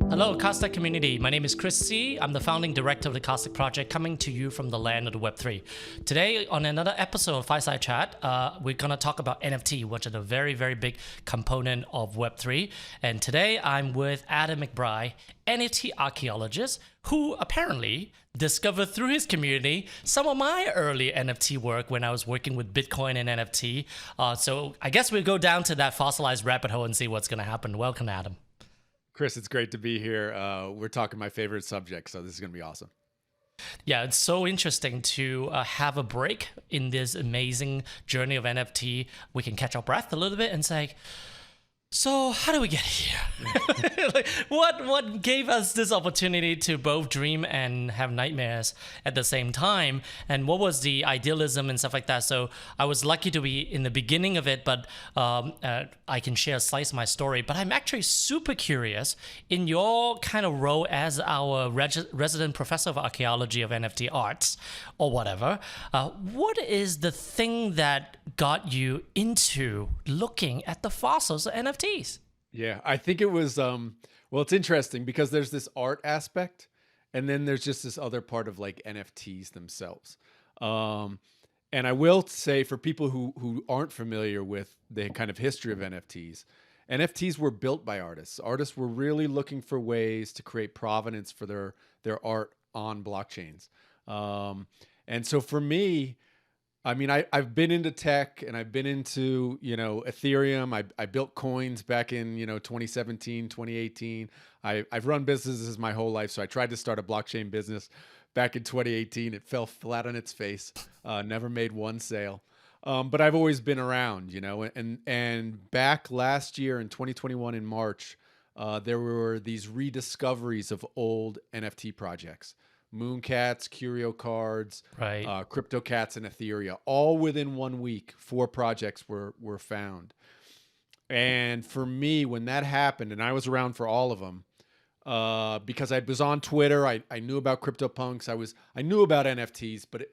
Hello, Cardstack community. My name is Christie. I'm the founding director of the Cardstack project, coming to you from the land of the Web3. Today, on another episode of Fireside Chat, we're going to talk about NFT, which is a very, very big component of Web3. And today, I'm with Adam McBride, NFT Archaeologist, who apparently discovered through his community some of my early NFT work when I was working with Bitcoin and NFT. So I guess we'll go down to that fossilized rabbit hole and see what's going to happen. Welcome, Adam. Chris, it's great to be here. We're talking my favorite subject, so this is going to be awesome. Yeah, it's so interesting to have a break in this amazing journey of NFT. We can catch our breath a little bit and say, so how do we get here? Like, what gave us this opportunity to both dream and have nightmares at the same time? And what was the idealism and stuff like that? So I was lucky to be in the beginning of it, but I can share a slice of my story. But I'm actually super curious in your kind of role as our resident professor of archaeology of NFT arts or whatever. What is the thing that got you into looking at the fossils of NFTs? Yeah, I think it was, well, it's interesting because there's this art aspect and then there's just this other part of like NFTs themselves. And I will say for people who aren't familiar with the kind of history of NFTs were built by artists. Artists were really looking for ways to create provenance for their art on blockchains. And so for me, I mean, I've been into tech and I've been into, Ethereum. I built coins back in, 2017, 2018. I've run businesses my whole life. So I tried to start a blockchain business back in 2018. It fell flat on its face, never made one sale. But I've always been around, and back last year in 2021 in March, there were these rediscoveries of old NFT projects. Mooncats, Curio Cards, Right. CryptoCats, and Ethereum. All within 1 week, 4 projects were found. And for me, when that happened, and I was around for all of them, because I was on Twitter, I knew about CryptoPunks, I knew about NFTs, but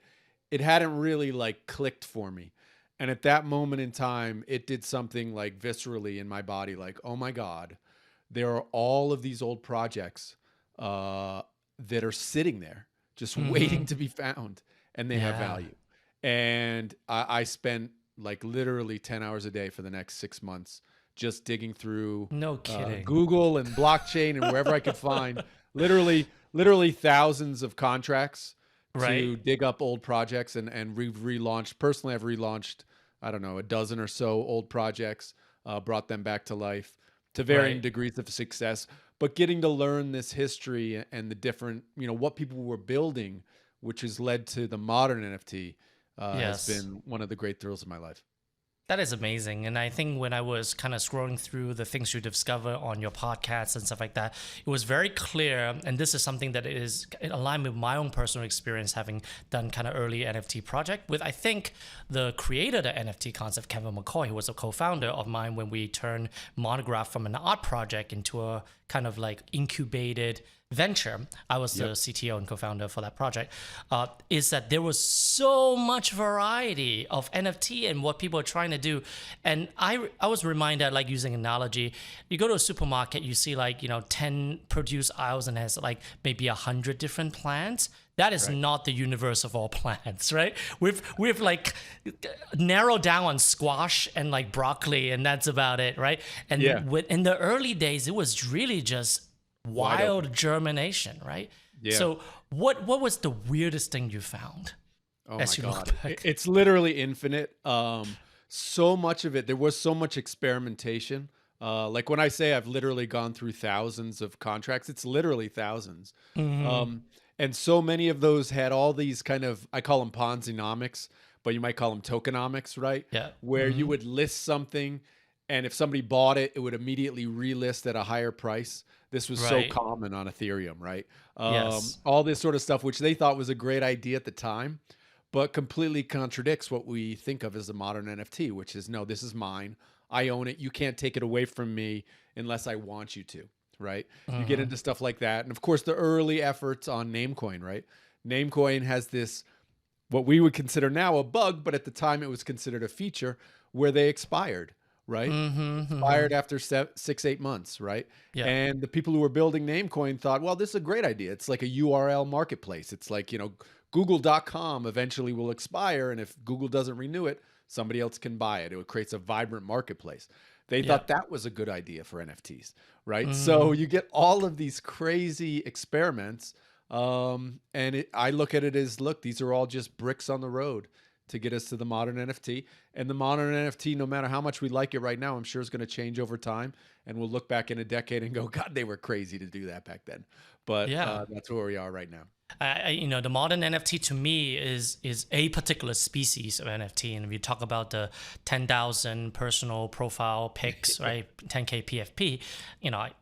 it hadn't really like clicked for me. And at that moment in time, it did something like viscerally in my body, like, oh my God, there are all of these old projects that are sitting there just waiting to be found, and they have value. And I spent like literally 10 hours a day for the next 6 months just digging through No kidding. Google and blockchain and wherever I could find literally thousands of contracts to dig up old projects. And we've relaunched, personally, I've relaunched, I don't know, a dozen or so old projects, brought them back to life to varying degrees of success. But getting to learn this history and the different, what people were building, which has led to the modern NFT, has been one of the great thrills of my life. That is amazing. And I think when I was kind of scrolling through the things you discover on your podcasts and stuff like that, it was very clear. And this is something that is aligned with my own personal experience, having done kind of early NFT project with, I think, the creator of the NFT concept, Kevin McCoy, who was a co-founder of mine when we turned Monegraph from an art project into a kind of like incubated venture. I was the CTO and co-founder for that project. Is that there was so much variety of NFT and what people are trying to do. And I was reminded, like using analogy, you go to a supermarket, you see like, 10 produce aisles and has like maybe 100 different plants. That is not the universe of all plants, right? We've like narrowed down on squash and like broccoli, and that's about it, right? And in the early days, it was really just wild germination, right? Yeah. So what was the weirdest thing you found? Oh my God. It's literally infinite. So much of it, there was so much experimentation. Like when I say I've literally gone through thousands of contracts, it's literally thousands. And so many of those had all these kind of, I call them Ponzi-nomics, but you might call them tokenomics, right? Yeah. Where you would list something, and if somebody bought it would immediately relist at a higher price. This was so common on Ethereum, right? All this sort of stuff, which they thought was a great idea at the time, but completely contradicts what we think of as a modern NFT, which is, no, this is mine. I own it. You can't take it away from me unless I want you to. Right? You get into stuff like that. And of course, the early efforts on Namecoin, right? Namecoin has this, what we would consider now a bug, but at the time it was considered a feature where they expired. right? Mm-hmm, Expired after 6, 8 months, right? yeah. And the people who were building Namecoin thought, well, this is a great idea. It's like a URL marketplace. It's like, Google.com eventually will expire. And if Google doesn't renew it, somebody else can buy it. It creates a vibrant marketplace. They Yeah. thought that was a good idea for NFTs, right? So Mm. you get all of these crazy experiments. I look at it as, look, these are all just bricks on the road to get us to the modern NFT. And the modern NFT, no matter how much we like it right now, I'm sure is going to change over time. And we'll look back in a decade and go, God, they were crazy to do that back then. But Yeah. that's where we are right now. The modern NFT to me is a particular species of NFT, and if you talk about the 10,000 personal profile pics, right, 10K PFP,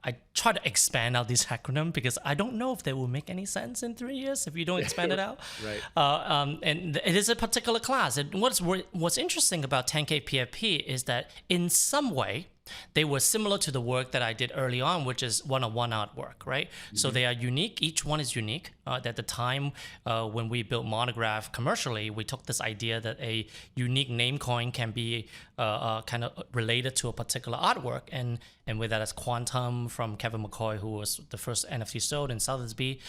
I try to expand out this acronym because I don't know if they will make any sense in 3 years if you don't expand it out. Right. And it is a particular class. And what's interesting about 10K PFP is that in some way, they were similar to the work that I did early on, which is one-on-one artwork, right? Mm-hmm. So they are unique. Each one is unique. At the time when we built Monegraph commercially, we took this idea that a unique name coin can be kind of related to a particular artwork. And with that as Quantum from Kevin McCoy, who was the first NFT sold in Sotheby's.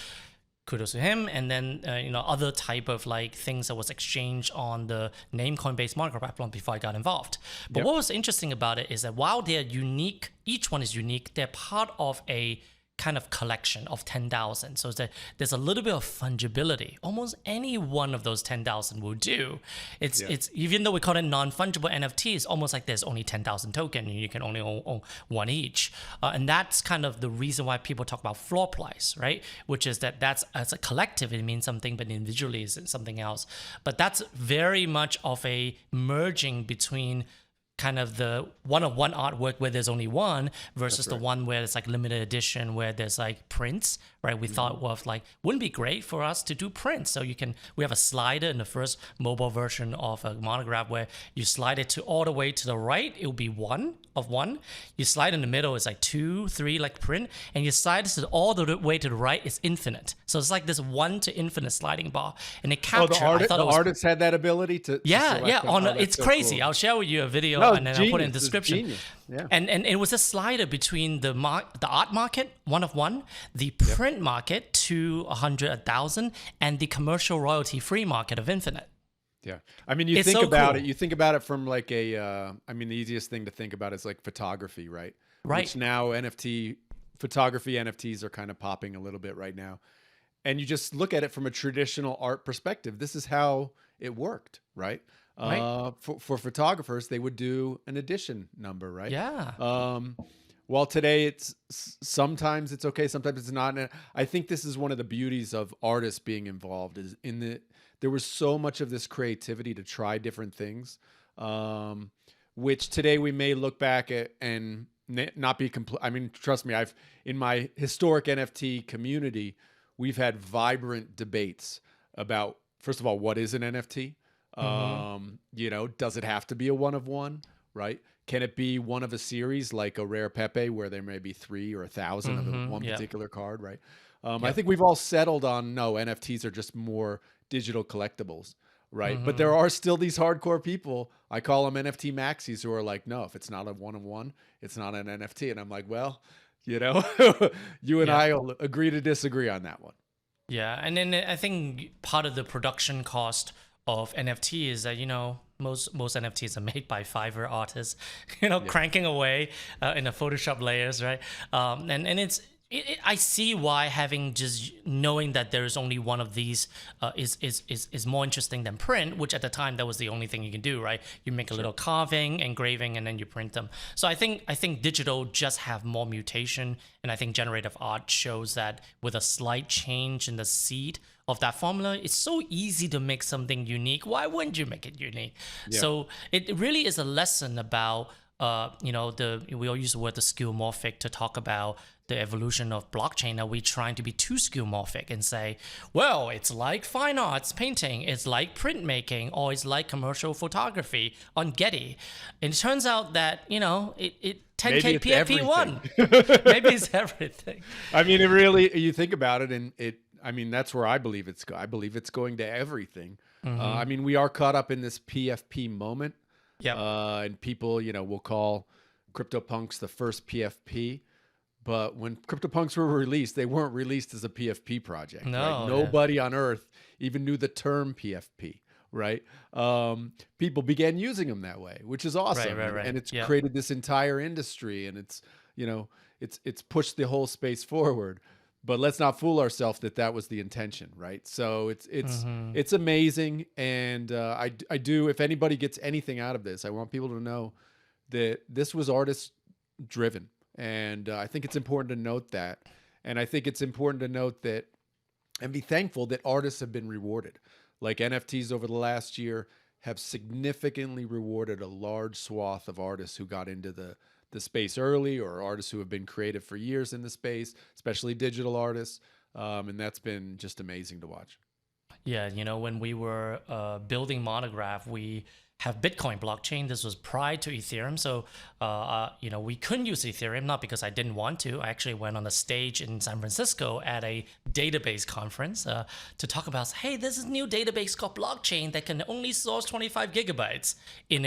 Kudos to him. And then other type of like things that was exchanged on the Namecoin based Monegraph platform before I got involved. But what was interesting about it is that while they're unique, each one is unique, they're part of a kind of collection of 10,000. So there's a little bit of fungibility. Almost any one of those 10,000 will do. It's even though we call it non-fungible NFT, it's almost like there's only 10,000 tokens and you can only own one each. And that's kind of the reason why people talk about floor price, right? Which is that's as a collective, it means something, but individually is something else. But that's very much of a merging between kind of the one-on-one artwork where there's only one versus the one where it's like limited edition where there's like prints, right? We thought, well, wouldn't it be great for us to do prints? So we have a slider in the first mobile version of a Monegraph where you slide it all the way to the right, it will be one of one. You slide in the middle, it's like 2, 3 like print, and you slide it all the way to the right, it's infinite. So it's like this 1 to infinite sliding bar, and it captured. The artists had that ability to it's so crazy. Cool. I'll share with you a video and then I'll put it in the description. Yeah. And it was a slider between the art market, one of one, the print market, 2, 100, 1,000, and the commercial royalty free market of infinite. Yeah. I mean, you think about it from like the easiest thing to think about is like photography, right? Right. Which now photography NFTs are kind of popping a little bit right now. And you just look at it from a traditional art perspective. This is how it worked, right? For photographers, they would do an edition number, right? Yeah. While today sometimes it's okay, sometimes it's not. And I think this is one of the beauties of artists being involved is there was so much of this creativity to try different things, which today we may look back at and not be complete. I mean, trust me, in my historic NFT community, we've had vibrant debates about, first of all, what is an NFT? Does it have to be a one of one, right? Can it be one of a series like a rare Pepe where there may be 3 or 1,000 of one particular card, right? I think we've all settled on no, NFTs are just more digital collectibles, right? But there are still these hardcore people, I call them NFT maxis, who are like, no, if it's not a one of one, it's not an NFT. And I'm like, well, you and I will agree to disagree on that one. Yeah, and then I think part of the production cost of NFT is that most NFTs are made by Fiverr artists, cranking away in the Photoshop layers, right? And I see why having just knowing that there is only one of these is more interesting than print, which at the time that was the only thing you can do, right? You make a little carving, engraving, and then you print them. So I think digital just have more mutation, and I think generative art shows that with a slight change in the seed of that formula, it's so easy to make something unique. Why wouldn't you make it unique? Yeah. So it really is a lesson about we all use the word the skeuomorphic to talk about the evolution of blockchain. Are we trying to be too skeuomorphic and say, well, it's like fine arts painting, it's like printmaking, or it's like commercial photography on Getty? And it turns out that 10K PFP won. Maybe it's everything. I mean, it really, you think about it, and that's where I believe it's going to everything. I mean, we are caught up in this PFP moment. Yep. And people, will call CryptoPunks the first PFP. But when CryptoPunks were released, they weren't released as a PFP project, right? No. Nobody on earth even knew the term PFP, right? People began using them that way, which is awesome. Right. And it's Yep. created this entire industry, and it's pushed the whole space forward. But let's not fool ourselves that was the intention, right? So it's amazing, and I do. If anybody gets anything out of this, I want people to know that this was artist driven. And I think it's important to note that. And I think it's important to note that and be thankful that artists have been rewarded. Like NFTs over the last year have significantly rewarded a large swath of artists who got into the space early, or artists who have been creative for years in the space, especially digital artists. And that's been just amazing to watch. Yeah, when we were building Monegraph, we have Bitcoin blockchain. This was prior to Ethereum. So, we couldn't use Ethereum, not because I didn't want to. I actually went on a stage in San Francisco at a database conference to talk about, hey, this is a new database called blockchain that can only store 25 gigabytes in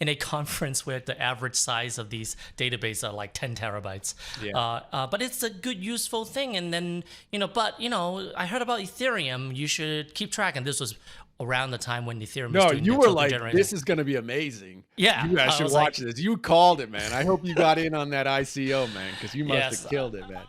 a conference where the average size of these databases are like 10 terabytes. Yeah. But it's a good, useful thing. And then, I heard about Ethereum. You should keep track. And this was around the time when Ethereum was doing you the were token like, generator. this is going to be amazing. Yeah. You guys should watch this. You called it, man. I hope you got in on that ICO, man, because you must have killed it, man.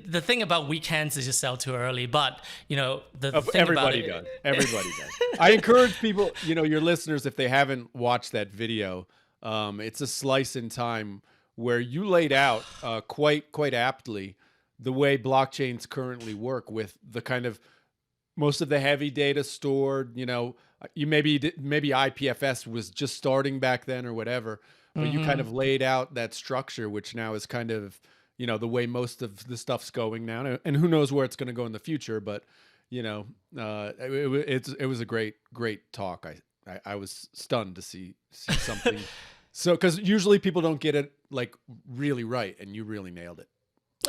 The thing about weekends is you sell too early, but, the thing everybody about it, does. Everybody does. I encourage people, your listeners, if they haven't watched that video, it's a slice in time where you laid out quite aptly the way blockchains currently work, with the kind of most of the heavy data stored, you maybe IPFS was just starting back then or whatever, but you kind of laid out that structure, which now is kind of, the way most of the stuff's going now. And who knows where it's going to go in the future, but it was a great talk. I was stunned to see something. So, cause usually people don't get it like really right, and you really nailed it.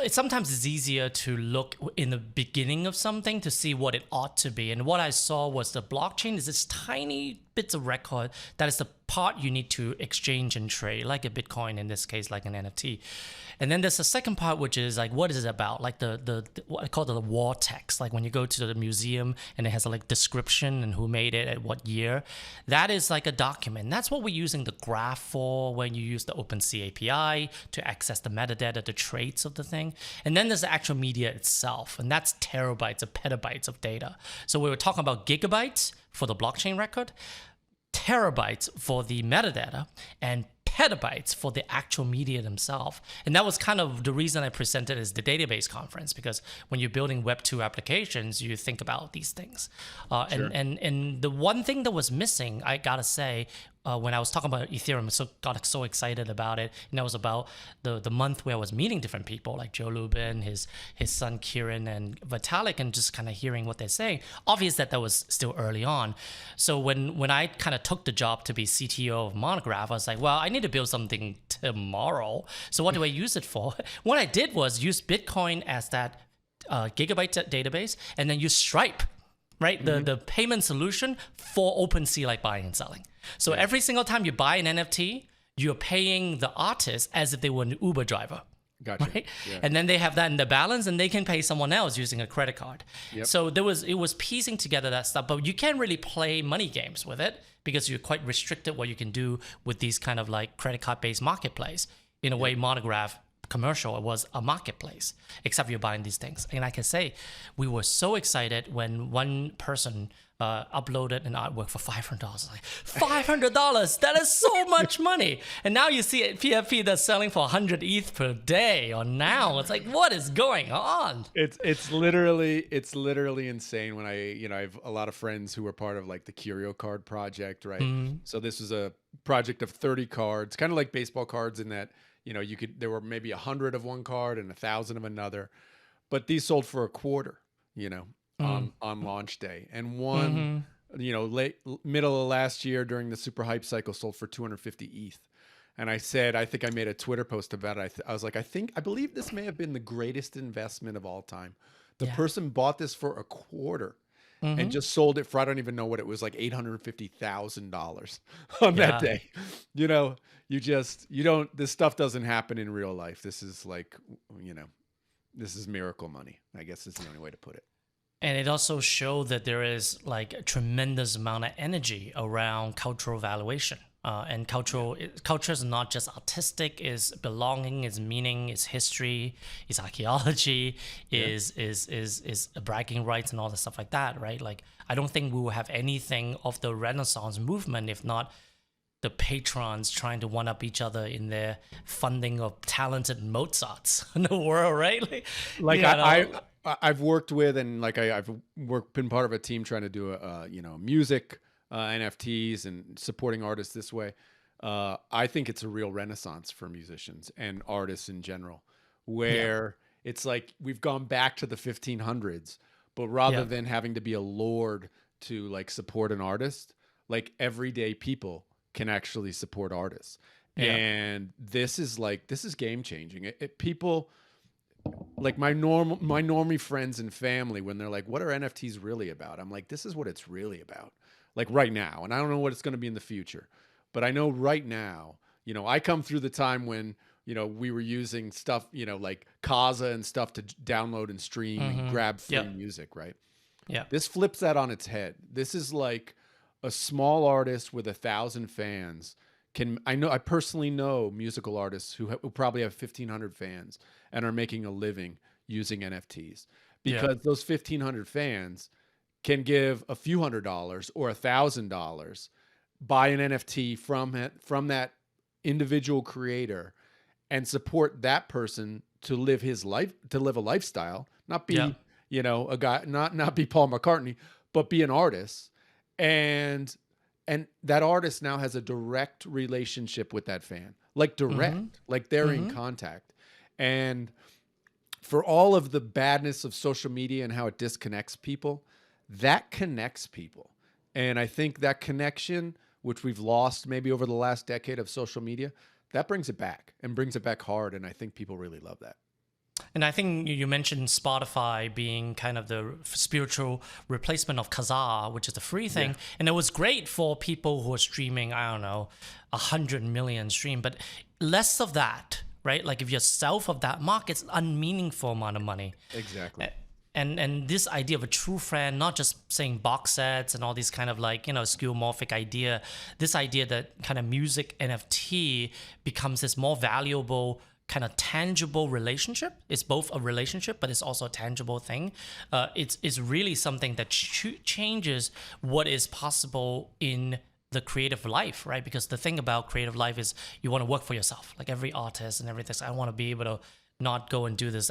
Sometimes it's easier to look in the beginning of something to see what it ought to be. And what I saw was the blockchain is this tiny bits of record that is the part you need to exchange and trade, like a Bitcoin, in this case, like an NFT. And then there's a second part, which is like, what is it about? Like the what I call the war text. Like when you go to the museum and it has a like description and who made it at what year. That is like a document. That's what we're using the graph for when you use the OpenSea API to access the metadata, the traits of the thing. And then there's the actual media itself, and that's terabytes or petabytes of data. So we were talking about gigabytes for the blockchain record, terabytes for the metadata, and petabytes for the actual media themselves. And that was kind of the reason I presented as the database conference, because when you're building Web2 applications, you think about these things. Sure. And the one thing that was missing, I gotta say, when I was talking about Ethereum, I got so excited about it. And that was about the month where I was meeting different people like Joe Lubin, his son Kieran, and Vitalik, and just kind of hearing what they're saying. Obvious that was still early on. So when I kind of took the job to be CTO of Monegraph, I was like, well, I need to build something tomorrow. So what do I use it for? What I did was use Bitcoin as that gigabyte database, and then use Stripe, right? The payment solution for OpenSea, like buying and selling. So every single time you buy an NFT, you're paying the artist as if they were an Uber driver. Gotcha. Right? Yeah. And then they have that in the balance, and they can pay someone else using a credit card. Yep. So it was piecing together that stuff, but you can't really play money games with it because you're quite restricted what you can do with these kind of like credit card based marketplace. In a way, Monegraph commercial, it was a marketplace, except you're buying these things. And I can say, we were so excited when one person uploaded an artwork for $500. Like, $500, that is so much money. And now you see a PFP that's selling for 100 ETH per day or now. It's like, what is going on? It's literally insane. When I have a lot of friends who are part of like the Curio Card project, right? So this was a project of 30 cards, kind of like baseball cards in that, there were maybe 100 of one card and 1,000 of another, but these sold for $0.25, on launch day. And one, middle of last year during the super hype cycle sold for 250 ETH. And I think I made a Twitter post about it. I was like, I believe this may have been the greatest investment of all time. The person bought this for $0.25 and just sold it for, I don't even know what it was, like $850,000 on that day. You know, this stuff doesn't happen in real life. This is like, this is miracle money, I guess is the only way to put it. And it also showed that there is like a tremendous amount of energy around cultural valuation. And culture is not just artistic, is belonging, is meaning, is history, is archaeology, is bragging rights and all the stuff like that, right? Like, I don't think we will have anything of the Renaissance movement if not the patrons trying to one up each other in their funding of talented Mozarts in the world, right? I've worked with, and like I've been part of a team trying to do music, NFTs and supporting artists this way. I think it's a real renaissance for musicians and artists in general, where it's like we've gone back to the 1500s, but rather than having to be a lord to like support an artist, like everyday people can actually support artists. And this is game changing. People like my normie friends and family, when they're like, what are NFTs really about? I'm like, this is what it's really about. Like right now. And I don't know what it's going to be in the future, but I know right now, I come through the time when, we were using stuff, like Kazaa and stuff to download and stream and grab free music, right? Yeah. This flips that on its head. This is like a small artist with 1,000 fans I personally know musical artists who probably have 1,500 fans and are making a living using NFTs, because those 1,500 fans can give a few $100s or $1,000, buy an NFT from that individual creator, and support that person to live his life, to live a lifestyle, not be a guy, not be Paul McCartney, but be an artist. And that artist now has a direct relationship with that fan, like like they're in contact. And for all of the badness of social media and how it disconnects people, that connects people. And I think that connection, which we've lost maybe over the last decade of social media, that brings it back and brings it back hard. And I think people really love that. And I think you mentioned Spotify being kind of the spiritual replacement of Kazaa, which is the free thing. Yeah. And it was great for people who are streaming, 100 million stream, but less of that, right? Like if you're south of that mark, it's an unmeaningful amount of money. Exactly. And this idea of a true friend, not just saying box sets and all these kind of like, skeuomorphic idea, this idea that kind of music NFT becomes this more valuable kind of tangible relationship. It's both a relationship, but it's also a tangible thing. It's really something that changes what is possible in the creative life, right? Because the thing about creative life is you want to work for yourself. Like every artist and everything. So I want to be able to not go and do this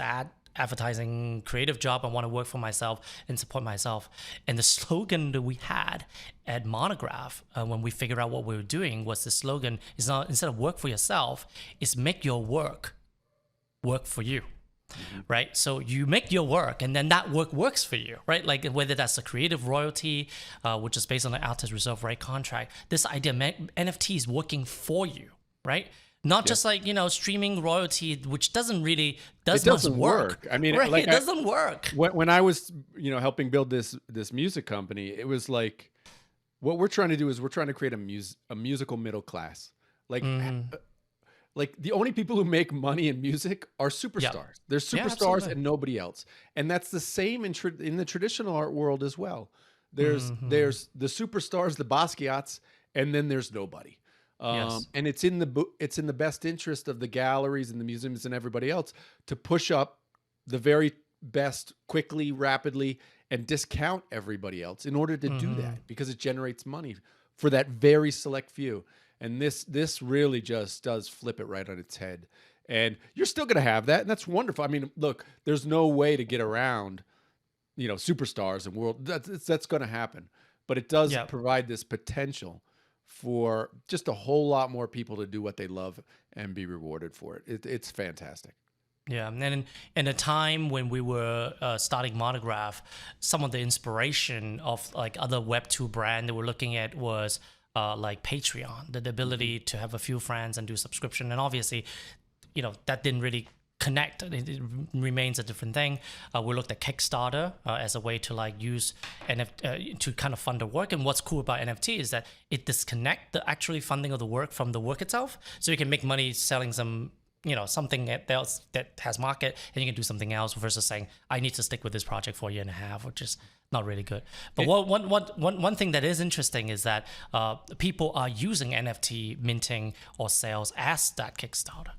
advertising creative job. I want to work for myself and support myself. And the slogan that we had at Monegraph when we figured out what we were doing was the slogan is not, instead of work for yourself, is make your work for you. Right? So you make your work and then that work works for you, right? Like whether that's a creative royalty, which is based on the artist reserve right contract, this idea NFT is working for you, right? Not just like, streaming royalty, which doesn't much work. I mean, right? It doesn't work. When I was, helping build this music company, it was like, what we're trying to do is we're trying to create a musical middle class. Like, like the only people who make money in music are superstars. Yeah. They're superstars and nobody else. And that's the same in the traditional art world as well. There's the superstars, the Basquiats, and then there's nobody. And it's in the best interest of the galleries and the museums and everybody else to push up the very best quickly, rapidly, and discount everybody else in order to do that, because it generates money for that very select few. And this really just does flip it right on its head. And you're still going to have that, and that's wonderful. I mean, look, there's no way to get around, superstars and world. That's going to happen, but it does provide this potential for just a whole lot more people to do what they love and be rewarded for it. It's fantastic. Yeah, and then in a time when we were starting Monegraph, some of the inspiration of like other Web2 brand that we're looking at was like Patreon, the ability to have a few friends and do subscription. And obviously, that didn't really connect. It remains a different thing. We looked at Kickstarter as a way to like use to kind of fund the work. And what's cool about NFT is that it disconnect the actually funding of the work from the work itself. So you can make money selling some, something else that has market, and you can do something else versus saying, I need to stick with this project for a year and a half, which is not really good. But one thing that is interesting is that people are using NFT minting or sales as that Kickstarter.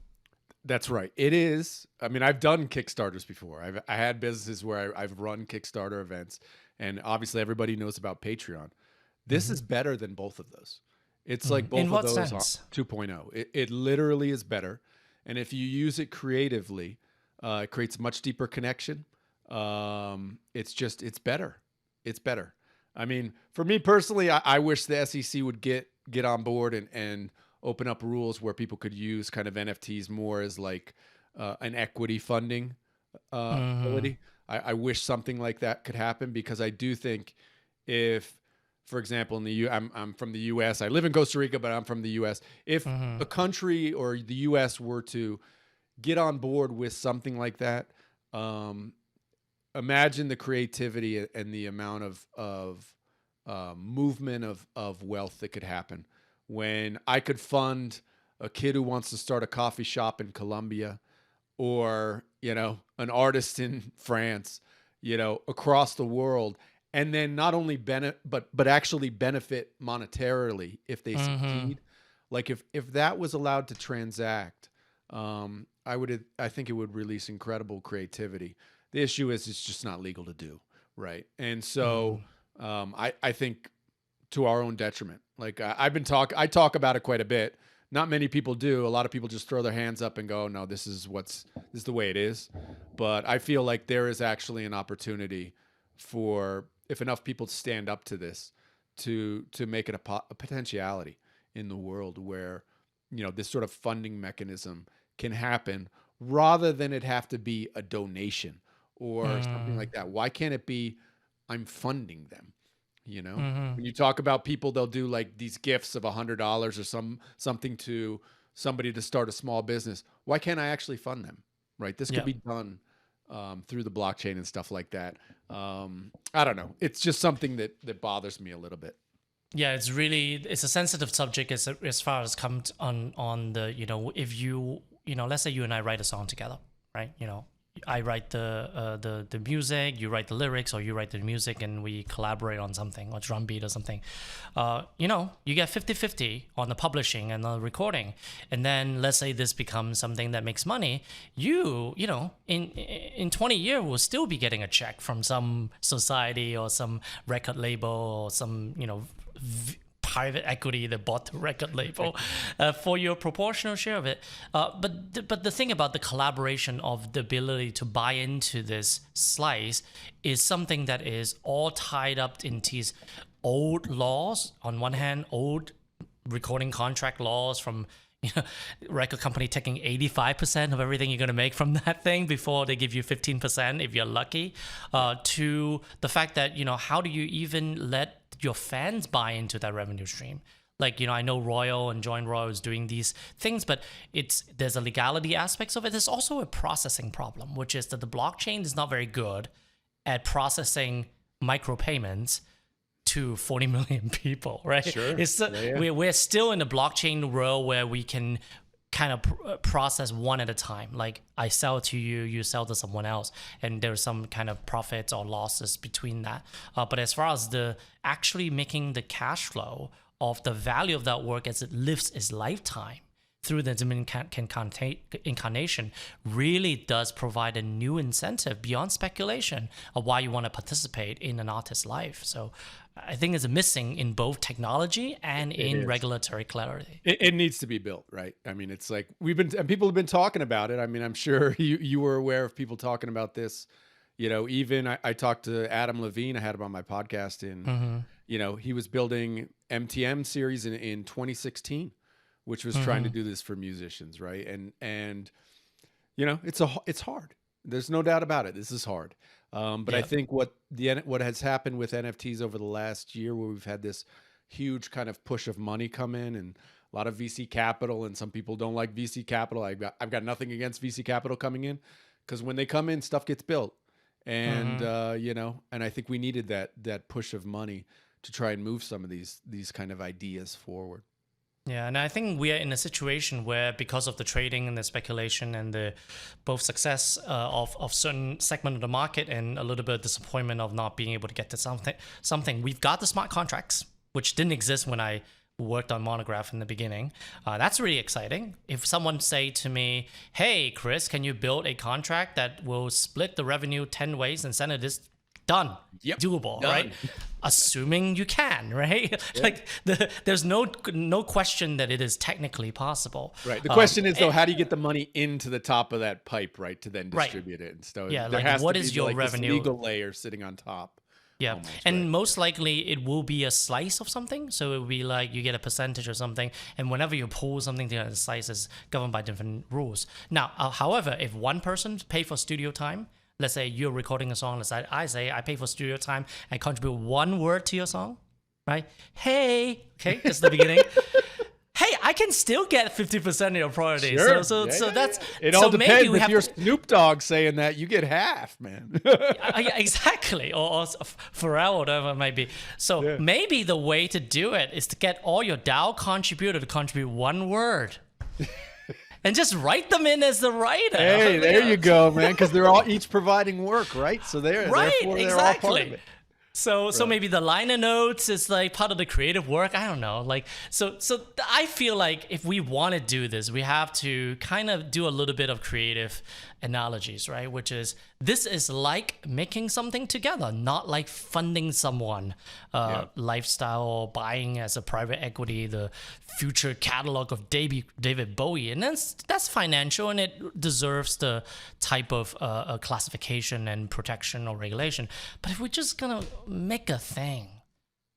That's right. It is. I mean, I've done Kickstarters before. I had businesses where I've run Kickstarter events, and obviously everybody knows about Patreon. This is better than both of those. It's like both In what of those sense? are 2.0. It literally is better. And if you use it creatively, it creates much deeper connection. It's better. It's better. I mean, for me personally, I wish the SEC would get on board and open up rules where people could use kind of NFTs more as like an equity funding ability. I wish something like that could happen, because I do think if, for example, I'm from the U.S. I live in Costa Rica, but I'm from the U.S. If a country or the U.S. were to get on board with something like that, imagine the creativity and the amount of movement of wealth that could happen when I could fund a kid who wants to start a coffee shop in Colombia, or, an artist in France, across the world, and then not only but actually benefit monetarily if they succeed. Like if that was allowed to transact, I think it would release incredible creativity. The issue is it's just not legal to do, right? And so I think to our own detriment. Like I talk about it quite a bit. Not many people do. A lot of people just throw their hands up and go, no, this is the way it is. But I feel like there is actually an opportunity for, if enough people stand up to this, to make it a potentiality in the world where, this sort of funding mechanism can happen, rather than it have to be a donation or something like that. Why can't it be, I'm funding them? When you talk about people, they'll do like these gifts of $100 or something to somebody to start a small business. Why can't I actually fund them? Right. This could be done through the blockchain and stuff like that. I don't know. It's just something that bothers me a little bit. Yeah, it's a sensitive subject as far as comes on the, if you, let's say you and I write a song together, right? I write the music, you write the lyrics, or you write the music, and we collaborate on something, or drum beat or something. You get 50-50 on the publishing and the recording. And then let's say this becomes something that makes money. In 20 years, will still be getting a check from some society or some record label or some, private equity that bought the record label for your proportional share of it. But the thing about the collaboration of the ability to buy into this slice is something that is all tied up in these old laws. On one hand, old recording contract laws from record company taking 85% of everything you're going to make from that thing before they give you 15% if you're lucky, to the fact that, how do you even let your fans buy into that revenue stream? Like, I know Royal and Join Royal is doing these things, but there's a legality aspects of it. There's also a processing problem, which is that the blockchain is not very good at processing micropayments to 40 million people, right? Sure. We're still in the blockchain world where we can kind of process one at a time. Like I sell to you, you sell to someone else, and there's some kind of profits or losses between that. But as far as the actually making the cash flow of the value of that work as it lives its lifetime through the Dominican incarnation, really does provide a new incentive beyond speculation of why you want to participate in an artist's life. So I think it's missing in both technology and in regulatory clarity. It needs to be built, right? I mean, it's like people have been talking about it. I mean, I'm sure you were aware of people talking about this. Even I talked to Adam Levine. I had him on my podcast he was building MTM series in 2016, which was trying to do this for musicians, right? And it's hard. There's no doubt about it. This is hard. But I think what has happened with NFTs over the last year, where we've had this huge kind of push of money come in, and a lot of VC capital, and some people don't like VC capital. I've got nothing against VC capital coming in, because when they come in, stuff gets built. And, and I think we needed that push of money to try and move some of these kind of ideas forward. Yeah, and I think we are in a situation where, because of the trading and the speculation and the both success of certain segment of the market and a little bit of disappointment of not being able to get to something, we've got the smart contracts, which didn't exist when I worked on Monegraph in the beginning. That's really exciting. If someone say to me, hey, Chris, can you build a contract that will split the revenue 10 ways and send it this? Done. Yep. Doable, Done. right? Assuming you can, right? Yeah. Like there's no question that it is technically possible. Right. The question is, though, how do you get the money into the top of that pipe, right, to then distribute it? And so yeah, there like has what to is be your like revenue? this legal layer sitting on top. Yeah, almost, and right? most likely it will be a slice of something. So it will be like you get a percentage or something, and whenever you pull something together, the slice is governed by different rules. Now, however, if one person pay for studio time, let's say you're recording a song, let's say I pay for studio time, I contribute one word to your song, right? Hey, okay, that's the beginning. Hey, I can still get 50% of your royalties. Sure. So that's it. So All depends. maybe If you're Snoop Dogg saying that, you get half, man. yeah, exactly, or Pharrell, whatever it might be. So maybe the way to do it is to get all your DAO contributor to contribute one word. And just write them in as the writer. Hey, there you go, man. Because they're all each providing work, right? So they're right, therefore they're exactly. all part of it. So maybe the liner notes is like part of the creative work. I don't know. Like so I feel like if we want to do this, we have to kind of do a little bit of creative analogies, right? Which is, this is like making something together, not like funding someone lifestyle or buying as a private equity the future catalog of David Bowie. And that's financial, and it deserves the type of classification and protection or regulation. But if we're just gonna make a thing,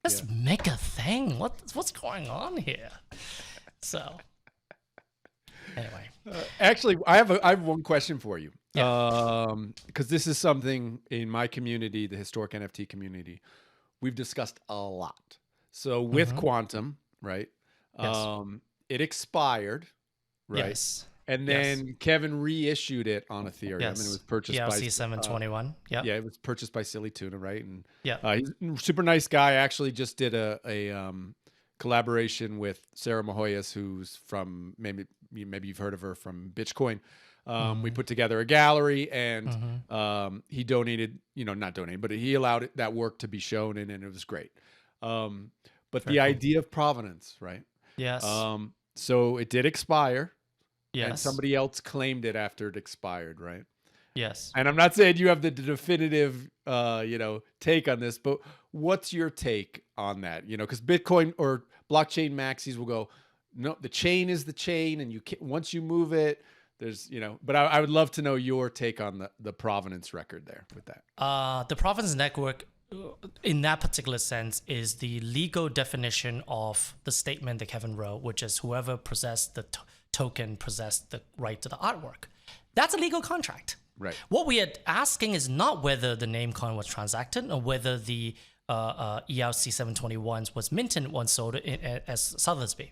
let's make a thing. What's going on here? So anyway. Actually, I have one question for you. Yeah. Because this is something in my community, the historic NFT community, we've discussed a lot. So with Quantum, right? Yes. It expired, right? Yes. And then Kevin reissued it on Ethereum, and it was purchased by ERC 721. Yeah. Yeah, it was purchased by Silly Tuna, right? And Yeah. he's a super nice guy. I actually just did a collaboration with Sarah Mahoyas, who's from maybe you've heard of her from Bitcoin. We put together a gallery, and he donated, not donated, but he allowed that work to be shown, and it was great. But the idea of provenance, right? Yes. So it did expire. Yes. And somebody else claimed it after it expired, right? Yes. And I'm not saying you have the definitive, take on this, but what's your take on that? Because Bitcoin or blockchain maxis will go, no, the chain is the chain, and you can't, once you move it, there's, but I would love to know your take on the provenance record there with that. The provenance network, in that particular sense, is the legal definition of the statement that Kevin wrote, which is whoever possessed the token possessed the right to the artwork. That's a legal contract. Right. What we are asking is not whether the name coin was transacted or whether the ERC 721 was minted once sold as Sotheby's.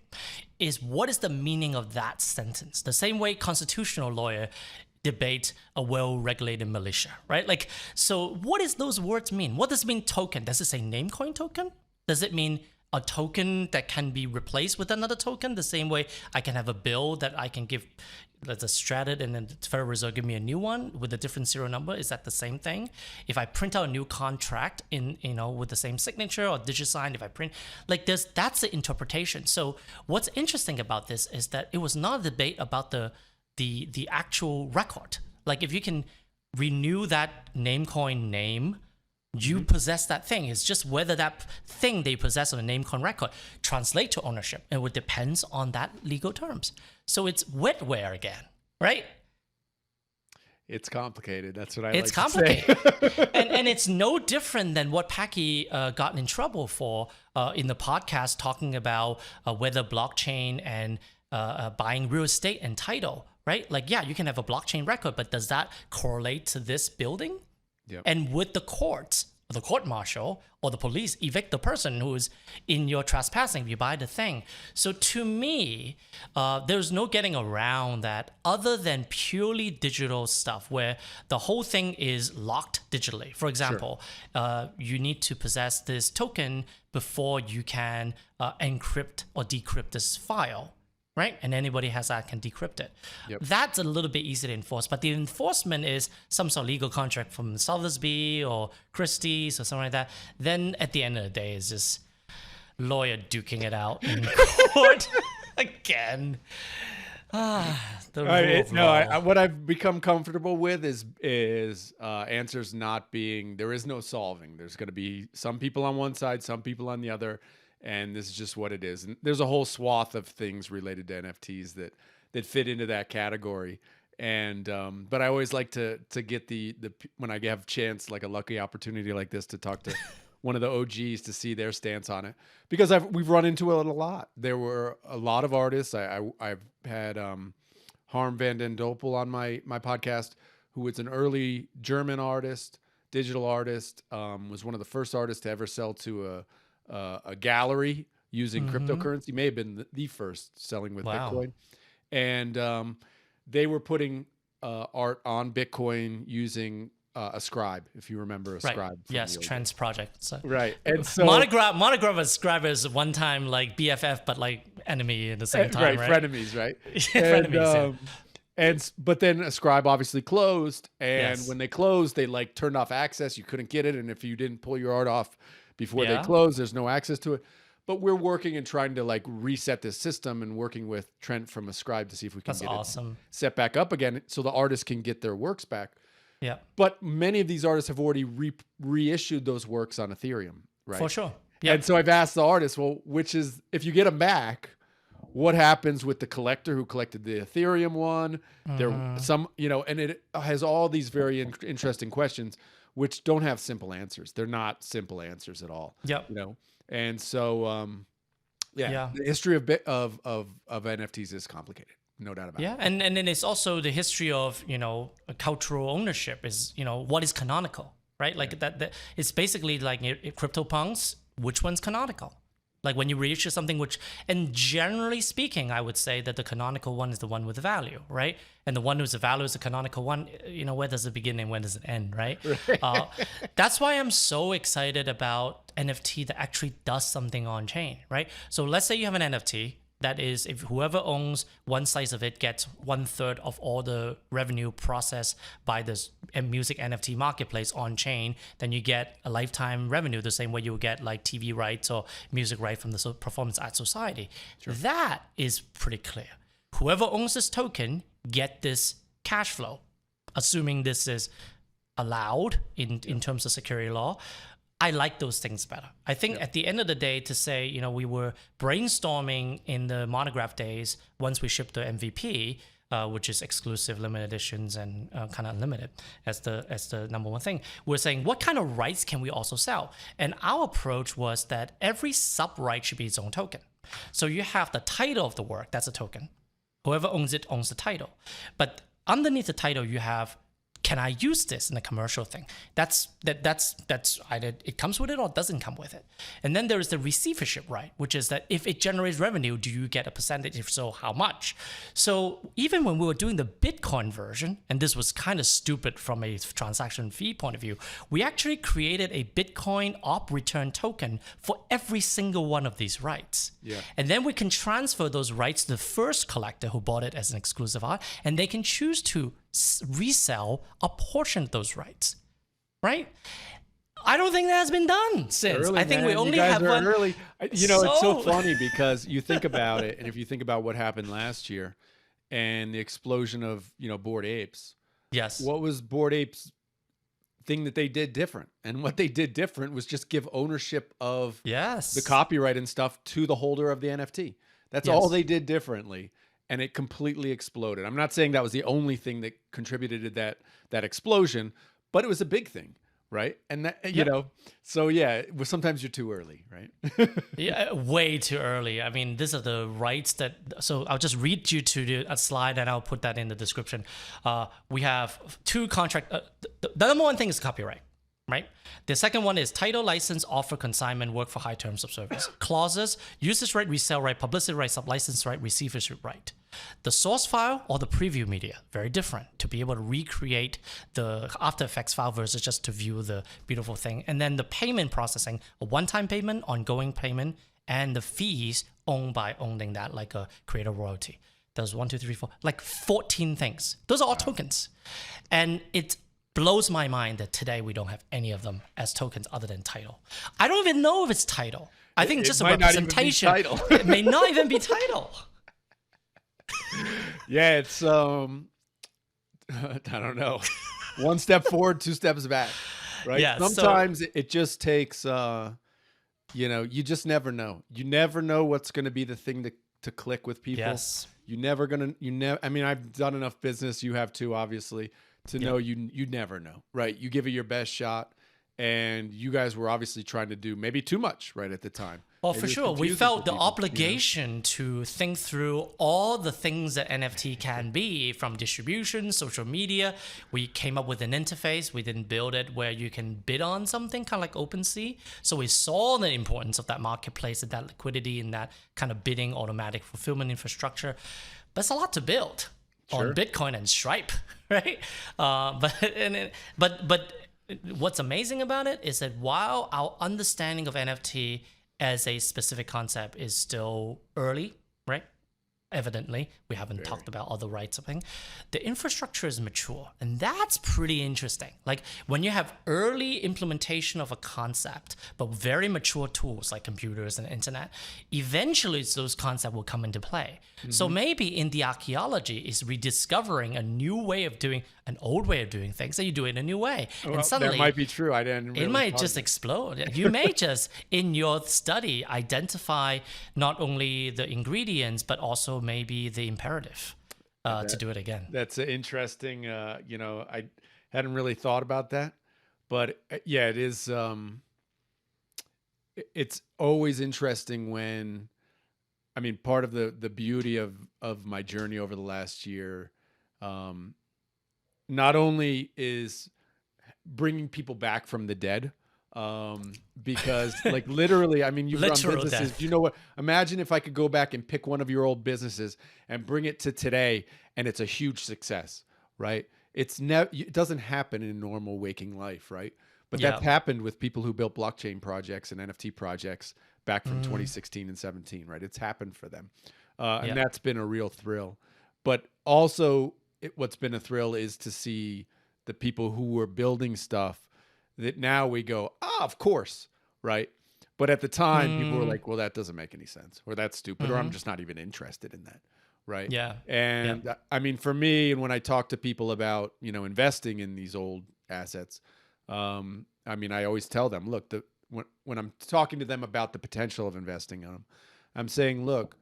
Is what is the meaning of that sentence? The same way constitutional lawyer debate a well-regulated militia, right? Like, so what does those words mean? What does it mean token? Does it say name coin token? Does it mean a token that can be replaced with another token? The same way I can have a bill that I can give, let's strat it, and then the Federal Reserve give me a new one with a different serial number. Is that the same thing? If I print out a new contract in, with the same signature or DigiSign, if I print, like that's the interpretation. So what's interesting about this is that it was not a debate about the actual record. Like if you can renew that name coin name, you possess that thing. It's just whether that thing they possess on the name coin record translate to ownership. It would depends on that legal terms. So it's wetware again, right? It's complicated. That's what I It's like to complicated. and it's no different than what Packy got in trouble for in the podcast, talking about whether blockchain and buying real estate and title, right? Like, yeah, you can have a blockchain record, but does that correlate to this building? Yep. And would the courts the court martial or the police evict the person who's in your trespassing if you buy the thing. So to me, there's no getting around that other than purely digital stuff where the whole thing is locked digitally. For example, you need to possess this token before you can encrypt or decrypt this file. Right? And anybody has that can decrypt it. Yep. That's a little bit easy to enforce, but the enforcement is some sort of legal contract from Solvable or Christie or something like that. Then at the end of the day, it's just lawyer duking it out in court again. What I've become comfortable with is answers not being, there is no solving. There's going to be some people on one side, some people on the other. And this is just what it is. And there's a whole swath of things related to NFTs that fit into that category. And but I always like to get the when I have a chance, like a lucky opportunity like this, to talk to one of the OGs to see their stance on it, because we've run into it a lot. There were a lot of artists. I've had Harm van den Doppel on my podcast, who was an early German artist, digital artist, was one of the first artists to ever sell to a gallery using cryptocurrency. May have been the first selling with Bitcoin. And they were putting art on Bitcoin using a Scribe, if you remember a Scribe. Yes, Trends project. So. Right. And so Monegraph and Scribe is one time like BFF, but like enemy at the same time, right? Frenemies, right? But then a Scribe obviously closed, and when they closed, they like turned off access. You couldn't get it, and if you didn't pull your art off before they close, there's no access to it. But we're working and trying to like reset this system, and working with Trent from Ascribe to see if we can get it set back up again so the artists can get their works back. Yeah. But many of these artists have already reissued those works on Ethereum, right? For sure. Yeah. And so I've asked the artists, well, which is, if you get them back, what happens with the collector who collected the Ethereum one? There some, and it has all these very interesting questions, which don't have simple answers. They're not simple answers at all. Yep. And so, the history of NFTs is complicated, no doubt about it. Yeah, and then it's also the history of cultural ownership is what is canonical, right? Like that it's basically like CryptoPunks. Which one's canonical? Like when you reissue something, and generally speaking, I would say that the canonical one is the one with the value, right? And the one who's the value is the canonical one. Where does it begin and when does it end, right? That's why I'm so excited about NFT that actually does something on chain, right? So let's say you have an NFT that is, if whoever owns one slice of it gets 1/3 of all the revenue processed by this music NFT marketplace on chain, then you get a lifetime revenue the same way you would get like TV rights or music rights from the Performance Art Society. Sure. That is pretty clear. Whoever owns this token get this cash flow, assuming this is allowed in terms of security law. I like those things better. I think at the end of the day, to say, we were brainstorming in the Monegraph days once we shipped the MVP, which is exclusive, limited editions, and kind of unlimited as the number one thing. We're saying, what kind of rights can we also sell? And our approach was that every sub-right should be its own token. So you have the title of the work, that's a token. Whoever owns it owns the title. But underneath the title, you have, can I use this in a commercial thing? That's either it comes with it or it doesn't come with it. And then there is the receivership right, which is that if it generates revenue, do you get a percentage? If so, how much? So even when we were doing the Bitcoin version, and this was kind of stupid from a transaction fee point of view, we actually created a Bitcoin op return token for every single one of these rights. Yeah. And then we can transfer those rights to the first collector who bought it as an exclusive art, and they can choose to resell a portion of those rights, right? I don't think that has been done since. Early, I think man. we only have one. Early. It's so funny because you think about it, and if you think about what happened last year and the explosion of Bored Apes. Yes. What was Bored Apes' thing that they did different? And what they did different was just give ownership of the copyright and stuff to the holder of the NFT. That's all they did differently. And it completely exploded. I'm not saying that was the only thing that contributed to that explosion, but it was a big thing, right? And that so sometimes you're too early, right? Yeah, way too early. I mean, these are the rights that. So I'll just read you to a slide, and I'll put that in the description. We have two contract. The number one thing is copyright. right? The second one is title, license, offer, consignment, work for high terms of service. Clauses, users right, resale right, publicity right, sub-license right, receivership right. The source file or the preview media, very different to be able to recreate the After Effects file versus just to view the beautiful thing. And then the payment processing, a one-time payment, ongoing payment, and the fees owned by owning that, like a creator royalty. There's 1, 2, 3, 4, like 14 things. Those are all tokens. And it blows my mind that today we don't have any of them as tokens other than title. I don't even know if it's title. I think just a representation. It may not even be title. Yeah, it's I don't know. One step forward, two steps back, right? Yeah, sometimes it just takes you just never know. You never know what's going to be the thing to click with people. Yes. I mean, I've done enough business, you have too, obviously, to know you never know, right? You give it your best shot, and you guys were obviously trying to do maybe too much right at the time. Well, for sure. We felt the obligation to think through all the things that NFT can be, from distribution, social media. We came up with an interface. We didn't build it where you can bid on something, kind of like OpenSea. So we saw the importance of that marketplace and that liquidity and that kind of bidding automatic fulfillment infrastructure. But it's a lot to build on Bitcoin and Stripe, right? But what's amazing about it is that while our understanding of NFT as a specific concept is still early, right? Evidently, we haven't talked about other rights of thing. The infrastructure is mature, and that's pretty interesting. Like when you have early implementation of a concept, but very mature tools like computers and internet, eventually those concepts will come into play. Mm-hmm. So maybe in the archaeology is rediscovering a new way of doing an old way of doing things, and you do it in a new way. Well, and suddenly that might be true. I didn't really it might just explode. You may just, in your study, identify not only the ingredients, but also maybe the imperative to do it again. That's interesting. I hadn't really thought about that, but yeah, it is. It's always interesting when, I mean, part of the beauty of my journey over the last year, not only is bringing people back from the dead, because like literally, I mean, you've run businesses. Death. You know what? Imagine if I could go back and pick one of your old businesses and bring it to today, and it's a huge success, right? It doesn't happen in normal waking life, right? But that's happened with people who built blockchain projects and NFT projects back from 2016 and 17, right? It's happened for them, and that's been a real thrill. But also, what's been a thrill is to see the people who were building stuff that now we go, of course, right? But at the time, people were like, well, that doesn't make any sense, or that's stupid, or I'm just not even interested in that, right? Yeah. And I mean, for me, and when I talk to people about, investing in these old assets, I mean, I always tell them, look, when I'm talking to them about the potential of investing in them, I'm saying, look,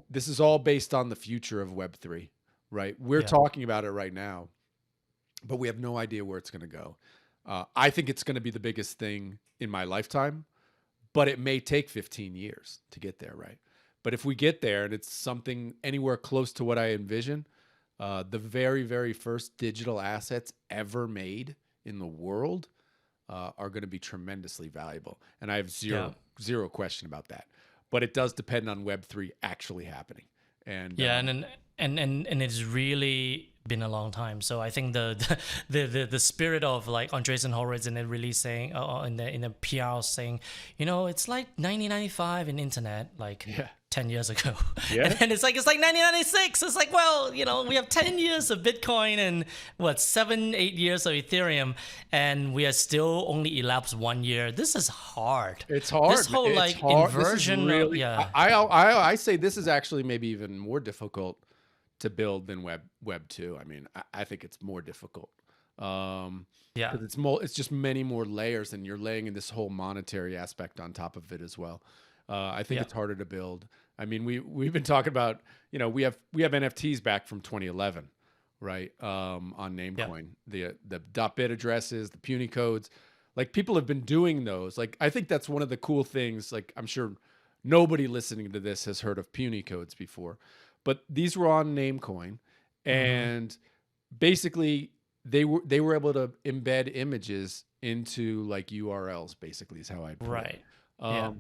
this is all based on the future of Web3, right? We're talking about it right now, but we have no idea where it's going to go. I think it's going to be the biggest thing in my lifetime, but it may take 15 years to get there, right? But if we get there and it's something anywhere close to what I envision, the very, very first digital assets ever made in the world are going to be tremendously valuable. And I have zero question about that. But it does depend on Web3 actually happening. And and it's really been a long time. So I think the spirit of like Andreessen Horowitz in the releasing in the PR saying, it's like 1995 in internet, like 10 years ago. Yeah. And then it's like 1996. It's like, well, we have 10 years of Bitcoin and 7-8 years of Ethereum, and we are still only elapsed 1 year. This is hard. It's hard. This whole inversion. Really, I say this is actually maybe even more difficult to build than Web 2. I mean, I think it's more difficult. Because it's just many more layers, and you're laying in this whole monetary aspect on top of it as well. I think it's harder to build. I mean, we've been talking about, we have NFTs back from 2011, right? On Namecoin, the .bit addresses, the puny codes, like people have been doing those. Like, I think that's one of the cool things. Like, I'm sure nobody listening to this has heard of puny codes before, but these were on Namecoin, and basically they were able to embed images into like URLs, basically, is how I'd put it. Right. Yeah.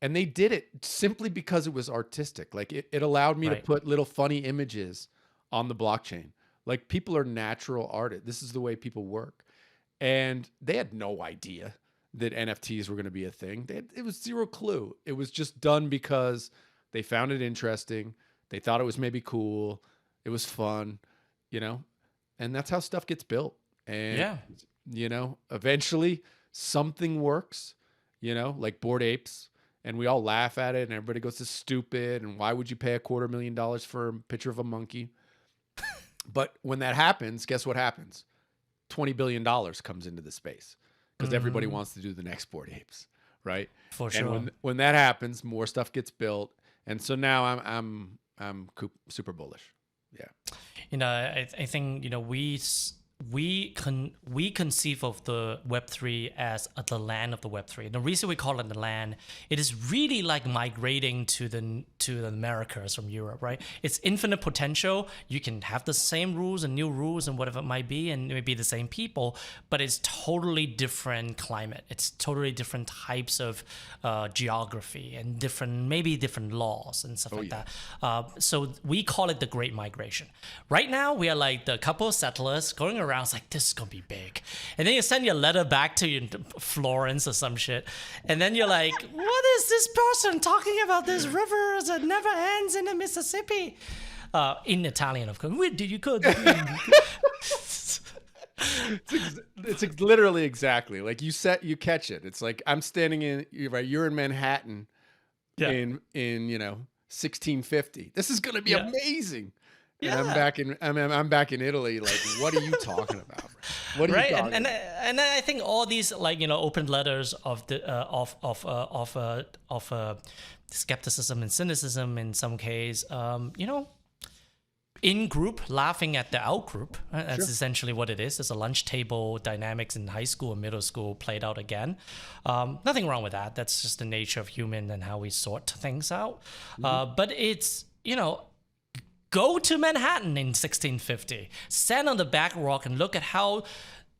And they did it simply because it was artistic. Like it allowed me to put little funny images on the blockchain. Like people are natural artists. This is the way people work. And they had no idea that NFTs were going to be a thing. It was zero clue. It was just done because they found it interesting. They thought it was maybe cool. It was fun, you know, and that's how stuff gets built. And, you know, eventually something works, you know, like Bored Apes, and we all laugh at it and everybody goes, this is stupid. And why would you pay $250,000 for a picture of a monkey? But when that happens, guess what happens? $20 billion comes into the space because everybody wants to do the next Bored Apes, right? For sure. And when that happens, more stuff gets built. And so now I'm super bullish. Yeah. You know, I think, you know, we conceive of the Web3 as the land of the Web3. And the reason we call it the land, it is really like migrating to the Americas from Europe, right? It's infinite potential. You can have the same rules and new rules and whatever it might be, and it may be the same people, but it's totally different climate. It's totally different types of geography and maybe different laws and stuff that. So we call it the Great Migration. Right now, we are like the couple of settlers going around. It's like, this is gonna be big, and then you send your letter back to Florence or some shit, and then you're like, what is this person talking about? This river that never ends in the Mississippi, in Italian, of course. Where did you go? It's literally exactly like you catch it. It's like I'm standing you're in Manhattan in you know 1650. This is gonna be amazing. Yeah. And I'm back in Italy. Like, what are you talking about? Bro? What are you talking about? And I think all these, like, you know, open letters of the skepticism and cynicism in some case, you know, in group laughing at the out group. Right? That's essentially what it is. It's a lunch table dynamics in high school and middle school played out again. Nothing wrong with that. That's just the nature of human and how we sort things out. But it's, you know, go to Manhattan in 1650, stand on the back rock and look at how,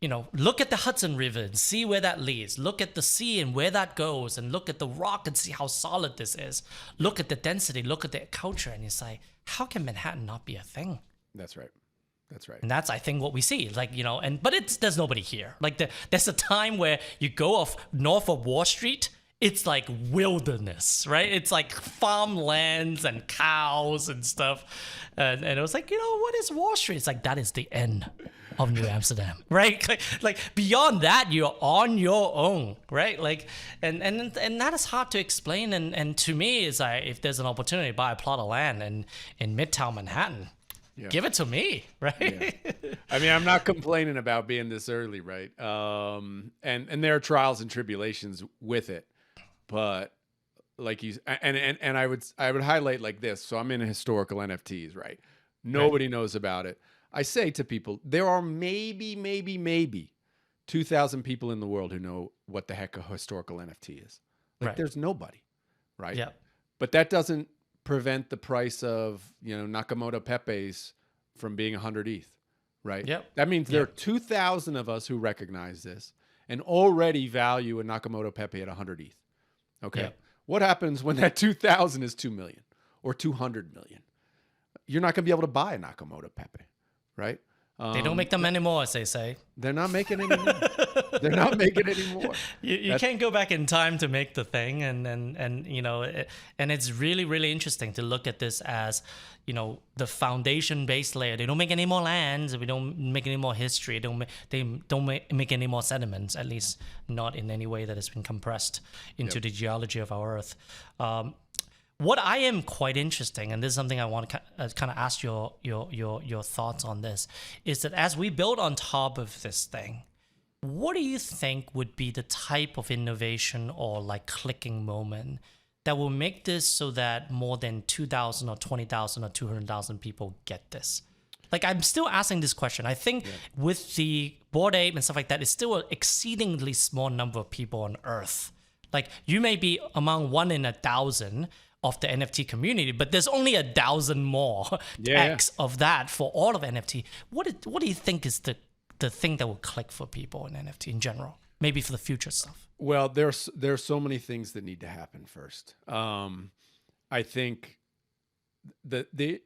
you know, look at the Hudson River and see where that leads. Look at the sea and where that goes, and look at the rock and see how solid this is. Look at the density, look at the culture, and it's like, how can Manhattan not be a thing? That's right. That's right. And that's, I think, what we see. Like, you know, but there's nobody here. Like, there's a time where you go off north of Wall Street, it's like wilderness, right? It's like farmlands and cows and stuff. And it was like, you know, what is Wall Street? It's like, that is the end of New Amsterdam, right? Like beyond that, you're on your own, right? Like, and that is hard to explain. And to me, it's like, if there's an opportunity to buy a plot of land in Midtown Manhattan, give it to me, right? I mean, I'm not complaining about being this early, right? And there are trials and tribulations with it. But like I would highlight like this. So I'm in historical NFTs, right? Nobody knows about it. I say to people, there are maybe 2,000 people in the world who know what the heck a historical NFT is. Like there's nobody, right? Yeah. But that doesn't prevent the price of, you know, Nakamoto Pepe's from being 100 ETH, right? Yep. That means there are 2,000 of us who recognize this and already value a Nakamoto Pepe at 100 ETH. Okay. Yep. What happens when that 2,000 is 2 million or 200 million? You're not going to be able to buy a Nakamoto Pepe, right? They don't make them anymore, as they say. They're not making anymore. They're not making anymore. You can't go back in time to make the thing, and you know, and it's really, really interesting to look at this as, you know, the foundation base layer. They don't make any more lands. We don't make any more history. They don't make any more sediments, at least not in any way that has been compressed into the geology of our Earth. What I am quite interesting, and this is something I want to kind of ask your thoughts on this, is that as we build on top of this thing, what do you think would be the type of innovation or like clicking moment that will make this so that more than 2,000 or 20,000 or 200,000 people get this? Like, I'm still asking this question. I think with the Bored Ape and stuff like that, it's still an exceedingly small number of people on Earth. Like, you may be among 1 in 1,000 of the NFT community, but there's only 1,000 more X of that for all of NFT. What do you think is the thing that will click for people in NFT in general? maybe for the future stuff? Well, there's so many things that need to happen first. I think the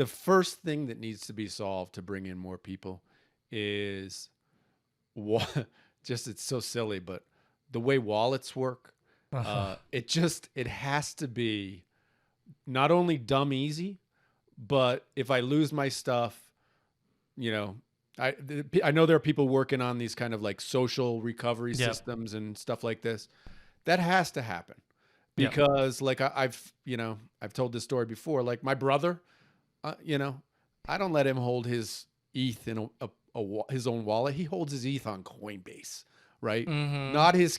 first thing that needs to be solved to bring in more people is it's so silly, but the way wallets work, it has to be not only dumb easy, but if I lose my stuff, I know there are people working on these kind of like social recovery systems and stuff like this. That has to happen because like I've told this story before, like my brother, I don't let him hold his ETH in his own wallet. He holds his ETH on Coinbase, right? Mm-hmm. Not his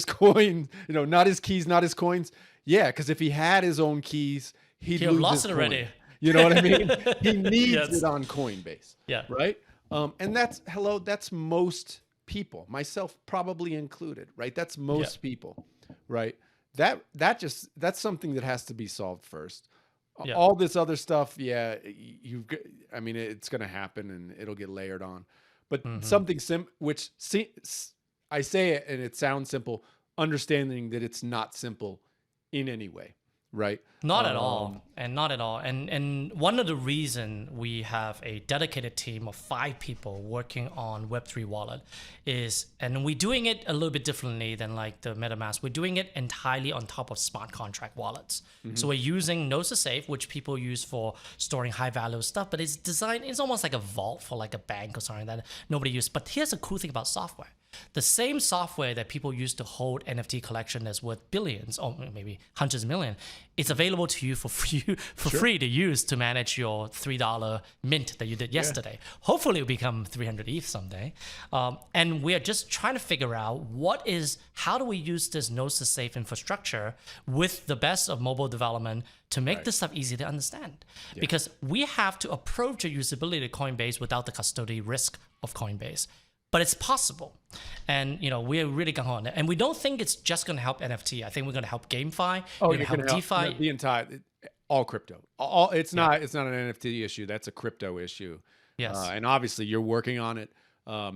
coin, not his keys, not his coins. Yeah. Cause if he had his own keys, he'd lose lost his it already. coin. You know what I mean? He needs it on Coinbase. Yeah. Right. And that's most people, myself probably included, right? That's most people, right? That's something that has to be solved first. Yeah. All this other stuff, it's going to happen and it'll get layered on. But something I say it and it sounds simple, understanding that it's not simple in any way. Right. Not at all. And one of the reason we have a dedicated team of 5 people working on Web3 wallet is, and we're doing it a little bit differently than like the MetaMask. We're doing it entirely on top of smart contract wallets. Mm-hmm. So we're using Nodes to Safe, which people use for storing high value stuff, but it's almost like a vault for like a bank or something that nobody uses. But here's the cool thing about software. The same software that people use to hold NFT collection that's worth billions or maybe hundreds of millions, it's available to you for free to use to manage your $3 mint that you did yesterday. Hopefully it'll become 300 ETH someday. And we are just trying to figure out how do we use this Nodes to Safe infrastructure with the best of mobile development to make this stuff easy to understand. Yeah. Because we have to approach the usability of Coinbase without the custody risk of Coinbase. But it's possible. And, we're really going on it. And we don't think it's just going to help NFT. I think we're going to help GameFi. We're going to help DeFi. The entire, all crypto. It's not an NFT issue. That's a crypto issue. Yes. And obviously you're working on it.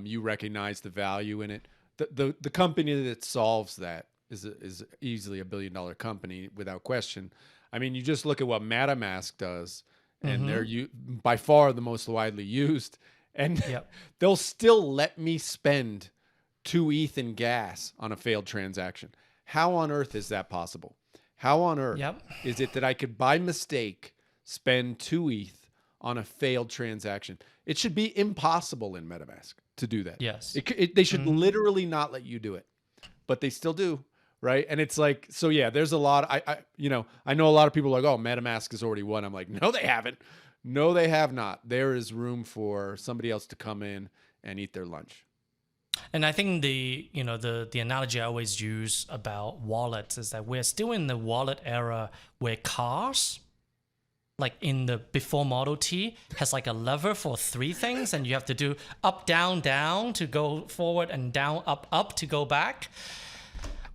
You recognize the value in it. The company that solves that is easily $1 billion company without question. I mean, you just look at what MetaMask does, and they're by far the most widely used. And they'll still let me spend 2 ETH in gas on a failed transaction. How on earth is that possible? How on earth is it that I could, by mistake, spend 2 ETH on a failed transaction? It should be impossible in MetaMask to do that. Yes. They should literally not let you do it, but they still do. Right. And it's like, so yeah, there's a lot. I know a lot of people are like, oh, MetaMask has already won. I'm like, no, they haven't. No, they have not. There is room for somebody else to come in and eat their lunch. And I think the analogy I always use about wallets is that we're still in the wallet era where cars, like in the before Model T, has like a lever for 3 things, and you have to do up, down, down to go forward, and down, up to go back.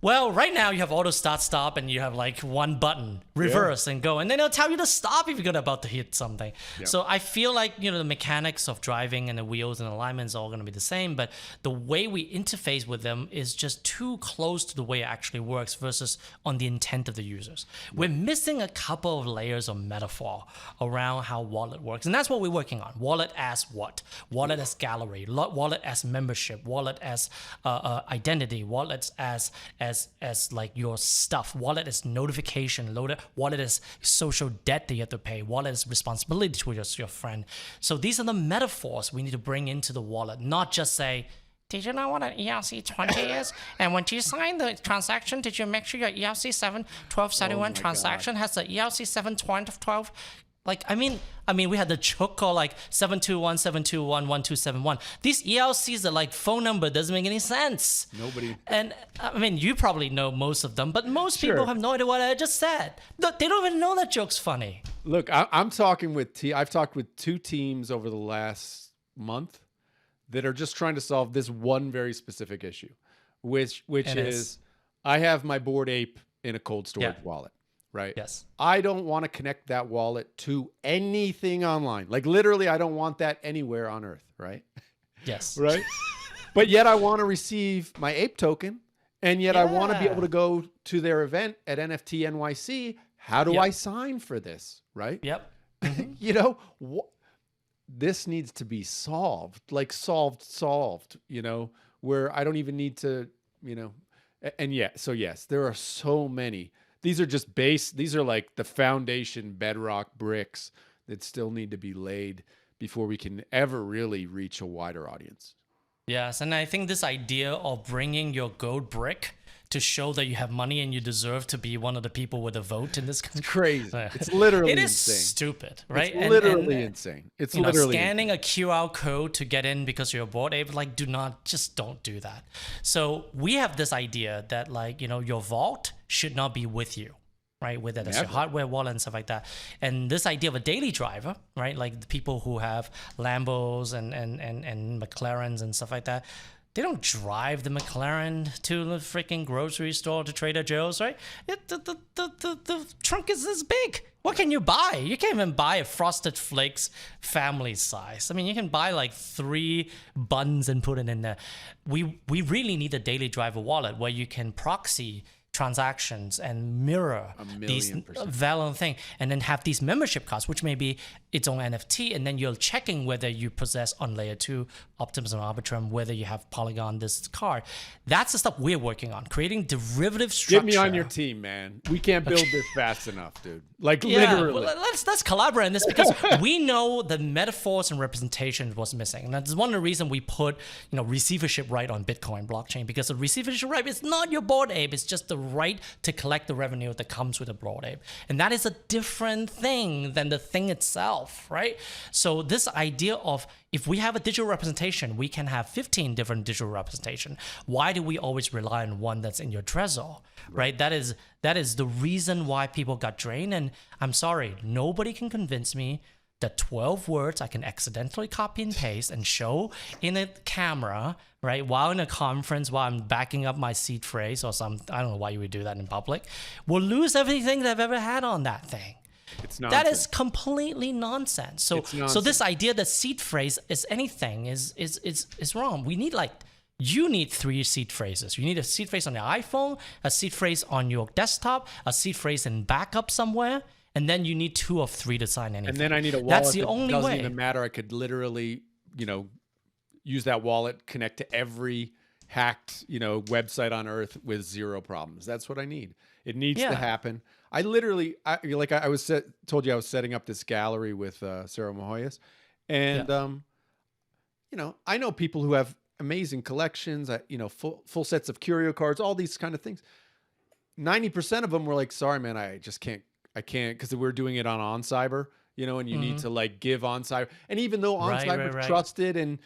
Well, right now you have auto start, stop, and you have like one button, reverse and go. And then it'll tell you to stop if you're about to hit something. Yeah. So I feel like, the mechanics of driving and the wheels and alignments are all going to be the same, but the way we interface with them is just too close to the way it actually works versus on the intent of the users. Yeah. We're missing a couple of layers of metaphor around how wallet works. And that's what we're working on. Wallet as what? Wallet as gallery, wallet as membership, wallet as identity, wallets as like your stuff, wallet is notification, wallet is social debt that you have to pay, wallet is responsibility towards your friend. So these are the metaphors we need to bring into the wallet, not just say, did you know what an ERC20 is? And when you sign the transaction, did you make sure your ERC 71271 transaction has the ERC 71212? Like, I mean, we had the joke called like 721-721-1271. These ELCs are like phone number, doesn't make any sense. Nobody. And I mean, you probably know most of them, but most people have no idea what I just said. They don't even know that joke's funny. Look, I've talked with 2 teams over the last month that are just trying to solve this one very specific issue, which is I have my Bored Ape in a cold storage wallet. Right. Yes. I don't want to connect that wallet to anything online. Like literally, I don't want that anywhere on earth. Right. Yes. Right. But yet I want to receive my ape token, and yet I want to be able to go to their event at NFT NYC. How do I sign for this? Right? Yep. You know, this needs to be solved, like solved, you know, where I don't even need to, you know, and so yes, there are so many. These are just these are like the foundation bedrock bricks that still need to be laid before we can ever really reach a wider audience. Yes, and I think this idea of bringing your gold brick to show that you have money and you deserve to be one of the people with a vote in this country. It's crazy. It's literally it is insane. Stupid, right? It's literally insane. It's literally scanning a QR code to get in because you're a bored ape. Like, just don't do that. So we have this idea that, like, you know, your vault should not be with you, right? With it as your hardware wallet and stuff like that. And this idea of a daily driver, right? Like the people who have Lambos and McLarens and stuff like that. They don't drive the McLaren to the freaking grocery store to Trader Joe's, right? The trunk is this big. What can you buy? You can't even buy a Frosted Flakes family size. I mean, you can buy like 3 buns and put it in there. We really need a daily driver wallet where you can proxy transactions and mirror these valid thing, and then have these membership cards, which may be its own NFT, and then you're checking whether you possess on layer 2 Optimism Arbitrum, whether you have Polygon this card. That's the stuff we're working on, creating derivative structure. Get me on your team, man. We can't build this fast enough, dude. Like literally. Well, let's collaborate on this, because we know the metaphors and representation was missing, and that's one of the reasons we put, you know, receivership right on Bitcoin blockchain, because the receivership right is not your bored ape, it's just the right to collect the revenue that comes with a bored ape, and that is a different thing than the thing itself, right? So this idea of, if we have a digital representation, we can have 15 different digital representation. Why do we always rely on one that's in your Trezor, right? That is the reason why people got drained. And I'm sorry, nobody can convince me that 12 words I can accidentally copy and paste and show in a camera, right, while in a conference, while I'm backing up my seed phrase or some, I don't know why you would do that in public, will lose everything that I've ever had on that thing. It's nonsense. That is completely nonsense. So this idea that seed phrase is anything is wrong. We need, like, you need 3 seed phrases. You need a seed phrase on your iPhone, a seed phrase on your desktop, a seed phrase in backup somewhere, and then you need 2 or 3 to sign anything. And then I need a wallet. That's the only way. Doesn't even matter. I could literally, you know, use that wallet, connect to every hacked, you know, website on earth with 0 problems. That's what I need. It needs to happen. I literally, told you I was setting up this gallery with Sarah Mohoyas, and you know, I know people who have amazing collections, you know, full sets of curio cards, all these kind of things. 90% of them were like, "Sorry, man, I can't," because we're doing it on Cyber, you know, and you need to like give on Cyber, and even though on Cyber trusted, and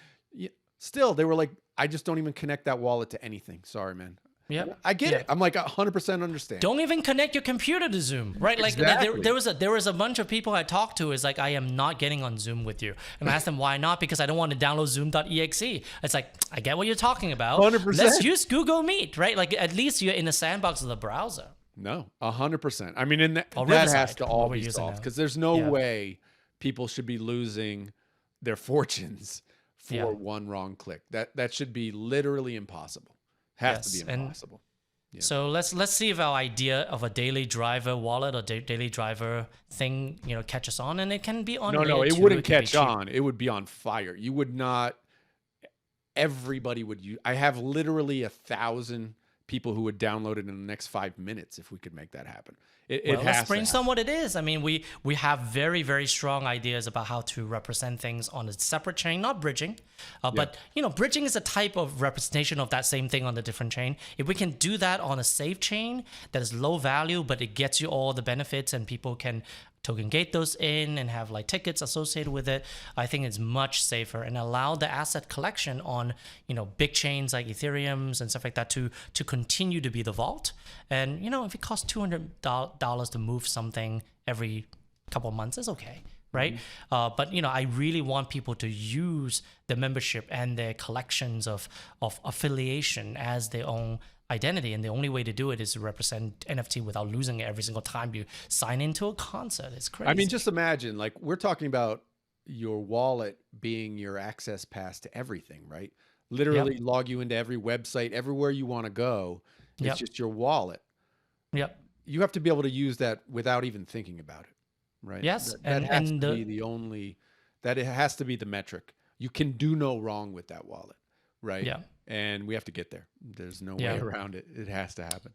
still they were like, "I just don't even connect that wallet to anything. Sorry, man." Yeah, I get it. I'm like 100% understand. Don't even connect your computer to Zoom, right? Like there was a bunch of people I talked to. Is like, I am not getting on Zoom with you, and I asked them why not, because I don't want to download Zoom.exe. It's like, I get what you're talking about. 100%. Let's use Google Meet, right? Like, at least you're in the sandbox of the browser. No, 100%. I mean, that has to all be solved, because there's no way people should be losing their fortunes for one wrong click. That should be literally impossible. Has to be impossible. So let's see if our idea of a daily driver wallet or daily driver thing, you know, catches on, and it can be on. No, it wouldn't catch on. It would be on fire. You would not. Everybody would use. I have literally 1,000 people who would download it in the next 5 minutes if we could make that happen. Let's brainstorm what it is. I mean, we have very, very strong ideas about how to represent things on a separate chain, not bridging. But, you know, bridging is a type of representation of that same thing on a different chain. If we can do that on a safe chain that is low value, but it gets you all the benefits, and people can token gate those in and have like tickets associated with it, I think it's much safer, and allow the asset collection on, you know, big chains like Ethereum's and stuff like that to continue to be the vault. And, you know, if it costs $200 to move something every couple of months, it's okay, right? But, you know, I really want people to use the membership and their collections of affiliation as their own identity, and the only way to do it is to represent NFT without losing it every single time you sign into a concert. It's crazy. I mean, just imagine, like, we're talking about your wallet being your access pass to everything, right? literally log you into every website, everywhere you want to go. It's just your wallet. Yep. You have to be able to use that without even thinking about it, right? Yes. That has to be the only, that it has to be the metric. You can do no wrong with that wallet, right? Yeah. And we have to get there. There's no way around it. It has to happen.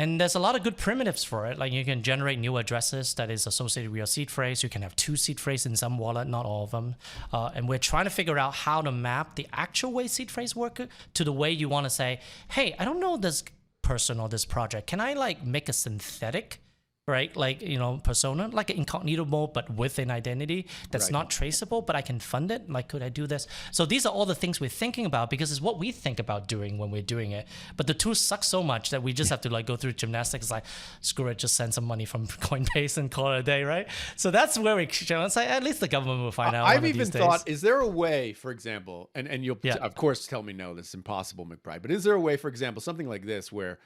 And there's a lot of good primitives for it. Like you can generate new addresses that is associated with your seed phrase. You can have 2 seed phrases in some wallet, not all of them. And we're trying to figure out how to map the actual way seed phrase work to the way you want to say, hey, I don't know this person or this project. Can I like make a synthetic, right? Like, persona, like an incognito mode, but with an identity that's not traceable, but I can fund it. Like, could I do this? So these are all the things we're thinking about because it's what we think about doing when we're doing it. But the tool sucks so much that we just have to like go through gymnastics. Like, screw it, just send some money from Coinbase and call it a day, right? So that's where it's like, at least the government will find out. I've even thought, is there a way, for example, and you'll of course tell me no, that's impossible, McBride. But is there a way, for example, something like this where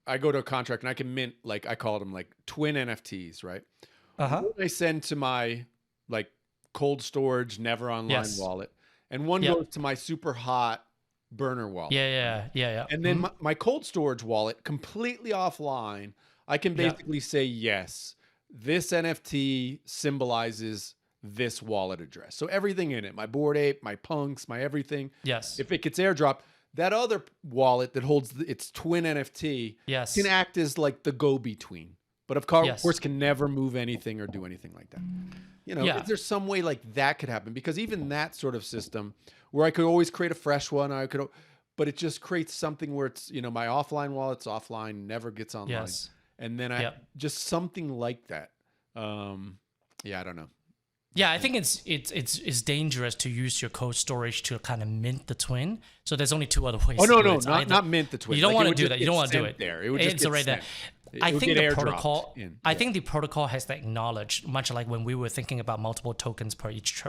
I go to a contract and I can mint, like I call them like twin NFTs, right? I send to my like cold storage, never online wallet, and one goes to my super hot burner wallet. Yeah. And then my cold storage wallet, completely offline, I can basically say, yes, this NFT symbolizes this wallet address. So everything in it, my Bored Ape, my punks, my everything. Yes. If it gets airdropped, that other wallet that holds its twin NFT can act as like the go-between, but of course can never move anything or do anything like that. Is there some way like that could happen? Because even that sort of system where I could always create a fresh one, but it just creates something where it's, my offline wallet's offline, never gets online. Yes. And then just something like that. I don't know. Yeah, I think it's dangerous to use your cold storage to kind of mint the twin. So there's only 2 other ways. Oh, no, not mint the twin. You don't want to do that. You don't want to do it. There. It would just get right sent. there. I think the protocol. I think think the protocol has to acknowledge, much like when we were thinking about multiple tokens per each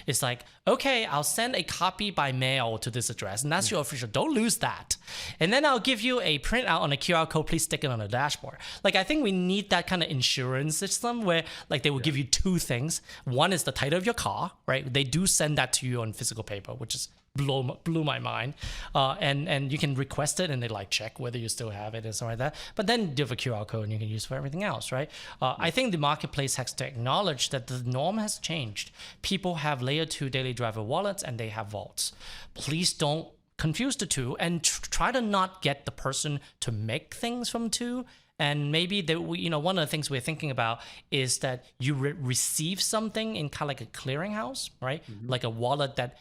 it's like, okay, I'll send a copy by mail to this address, and that's your official. Don't lose that. And then I'll give you a printout on a QR code. Please stick it on the dashboard. Like I think we need that kind of insurance system where like they will give you 2 things. One is the title of your car, right? They do send that to you on physical paper, which is blew my mind. And you can request it and they like check whether you still have it and stuff like that. But then you have a QR code and you can use for everything else, right? I think the marketplace has to acknowledge that the norm has changed. People have layer 2 daily driver wallets and they have vaults. Please don't confuse the two and try to not get the person to make things from 2. And maybe one of the things we're thinking about is that you receive something in kind of like a clearinghouse, right? Like a wallet that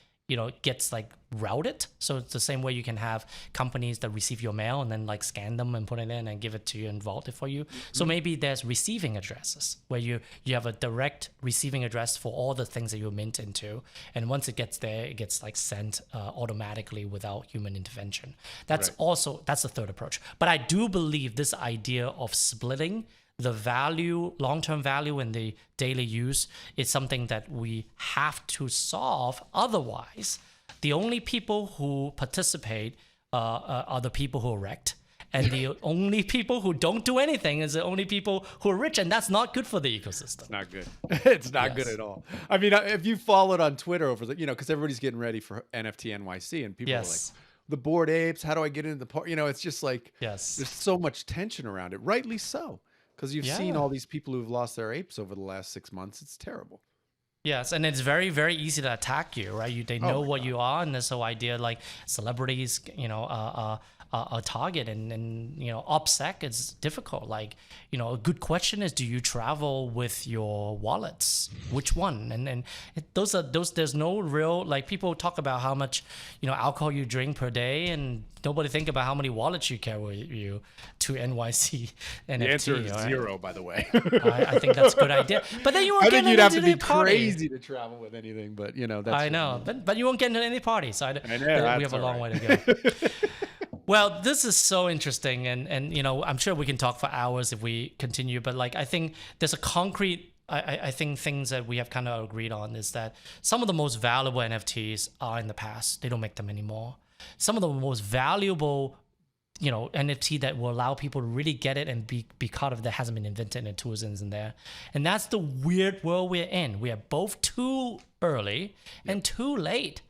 gets like routed. So it's the same way you can have companies that receive your mail and then like scan them and put it in and give it to you and vault it for you. So maybe there's receiving addresses where you have a direct receiving address for all the things that you mint into. And once it gets there, it gets like sent automatically without human intervention. That's the third approach. But I do believe this idea of splitting the value, long-term value in the daily use is something that we have to solve. Otherwise, the only people who participate are the people who are wrecked. And the only people who don't do anything is the only people who are rich. And that's not good for the ecosystem. It's not good. It's not good at all. I mean, if you followed on Twitter over because everybody's getting ready for NFT NYC and people are like, the Bored Apes, how do I get into the party? It's just like, there's so much tension around it. Rightly so. Because you've seen all these people who've lost their apes over the last 6 months. It's terrible. Yes, and it's very, very easy to attack you, right? They know what you are, and this whole idea like celebrities, a target, and OPSEC is difficult. Like, a good question is, do you travel with your wallets? Which one? And those there's no real, like, people talk about how much alcohol you drink per day, and nobody think about how many wallets you carry with you to NYC NFT. The answer is 0, by the way. I think that's a good idea. But then you won't get into you'd have to be party. crazy to travel with anything, but that's I know, but you won't get into any party, so I know, we have a long way to go. Well, this is so interesting, and I'm sure we can talk for hours if we continue, but like I think there's a concrete I think things that we have kind of agreed on is that some of the most valuable NFTs are in the past. They don't make them anymore. Some of the most valuable NFT that will allow people to really get it and be caught of that hasn't been invented and the tools in there. And that's the weird world we're in. We are both too early and too late.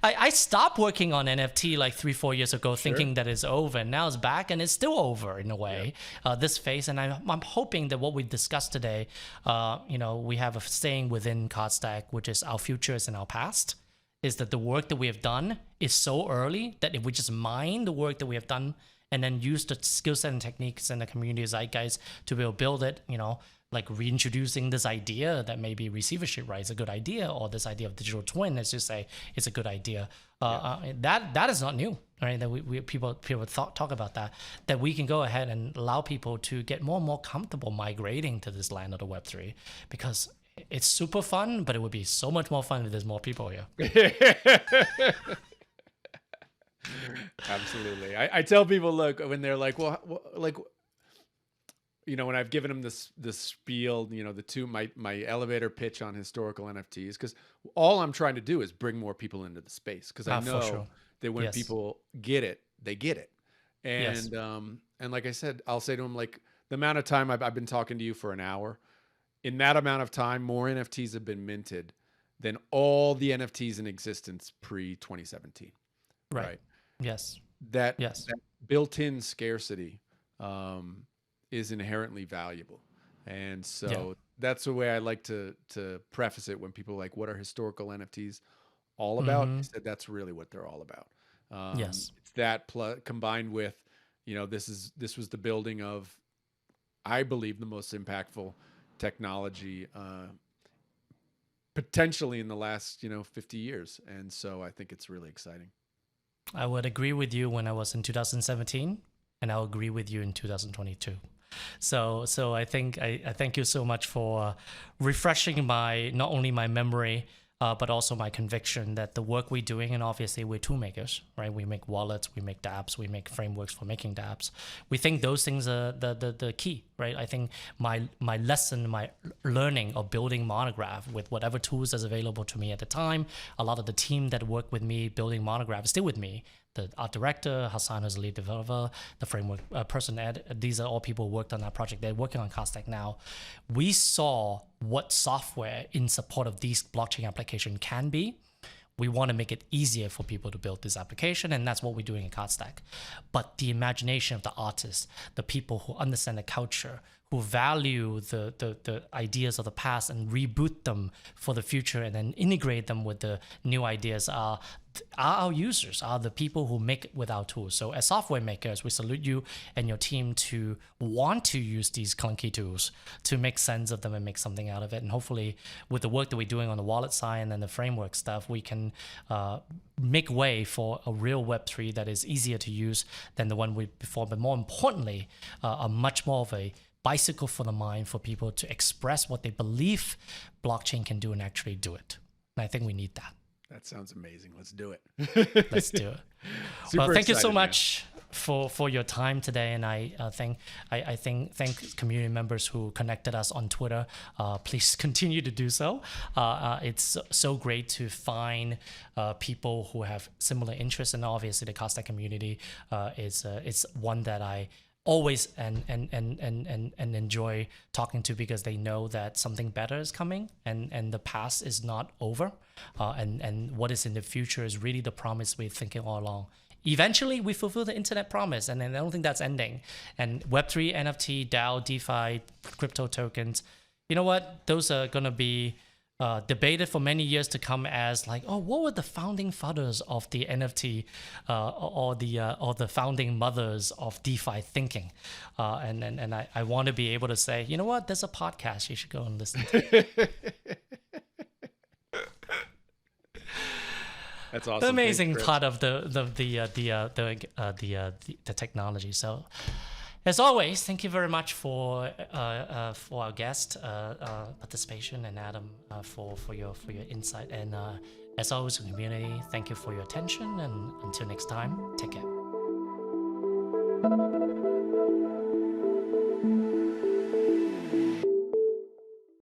I stopped working on NFT like 3-4 years ago, thinking that it's over, and now it's back and it's still over in a way, this phase. And I'm hoping that what we discussed today, we have a saying within Cardstack, which is our future is in our past. Is that the work that we have done is so early that if we just mine the work that we have done and then use the skill set and techniques and the community zeitgeist to be able to build it, like reintroducing this idea that maybe receivership rights is a good idea, or this idea of digital twin, as you say, is a good idea. That is not new, right? That we people talk about that we can go ahead and allow people to get more and more comfortable migrating to this land of the Web3, because it's super fun, but it would be so much more fun if there's more people here. Absolutely. I tell people, look, when they're like, well, like, when I've given them this spiel, my elevator pitch on historical NFTs, because all I'm trying to do is bring more people into the space, because I know that when people get it, they get it. And and like I said, I'll say to them, like, the amount of time I've been talking to you for an hour, in that amount of time, more NFTs have been minted than all the NFTs in existence pre-2017. Right. Yes. That built-in scarcity is inherently valuable. And so that's the way I like to preface it when people are like, what are historical NFTs all about? I said, that's really what they're all about. It's that combined with, this was the building of, I believe, the most impactful technology potentially in the last 50 years, and so I think it's really exciting. I would agree with you when I was in 2017, and I'll agree with you in 2022. So I think I thank you so much for refreshing not only my memory, but also my conviction that the work we're doing, and obviously we're tool makers, right? We make wallets, we make dApps, we make frameworks for making dApps. We think those things are the key, right? I think my lesson, my learning of building Monegraph with whatever tools is available to me at the time, a lot of the team that worked with me building Monegraph is still with me. The art director, Hassan, who's a lead developer, the framework person, Ed, these are all people who worked on that project. They're working on Cardstack now. We saw what software in support of these blockchain application can be. We want to make it easier for people to build this application, and that's what we're doing in Cardstack. But the imagination of the artists, the people who understand the culture, who value the ideas of the past and reboot them for the future and then integrate them with the new ideas are our users, are the people who make it with our tools. So as software makers, we salute you and your team to want to use these clunky tools to make sense of them and make something out of it. And hopefully with the work that we're doing on the wallet side and then the framework stuff, we can make way for a real Web3 that is easier to use than the one we before, but more importantly, a much more of a bicycle for the mind for people to express what they believe blockchain can do and actually do it. And I think we need that. That sounds amazing. Let's do it. Let's do it. Well, thank you so much for your time today, and I thank community members who connected us on Twitter. Please continue to do so. It's so great to find people who have similar interests, and obviously the Cardstack community is one that I always and enjoy talking to, because they know that something better is coming and the past is not over, and what is in the future is really the promise we're thinking all along. Eventually we fulfill the internet promise, and I don't think that's ending. And Web3, NFT, DAO, DeFi, crypto tokens, you know what, those are going to be debated for many years to come as like, oh, what were the founding fathers of the NFT or the founding mothers of DeFi thinking? And I want to be able to say, you know what, there's a podcast you should go and listen to. That's awesome. The amazing part of the technology. So, as always, thank you very much for our guest participation, and Adam for your insight. And as always, community, thank you for your attention. And until next time, take care.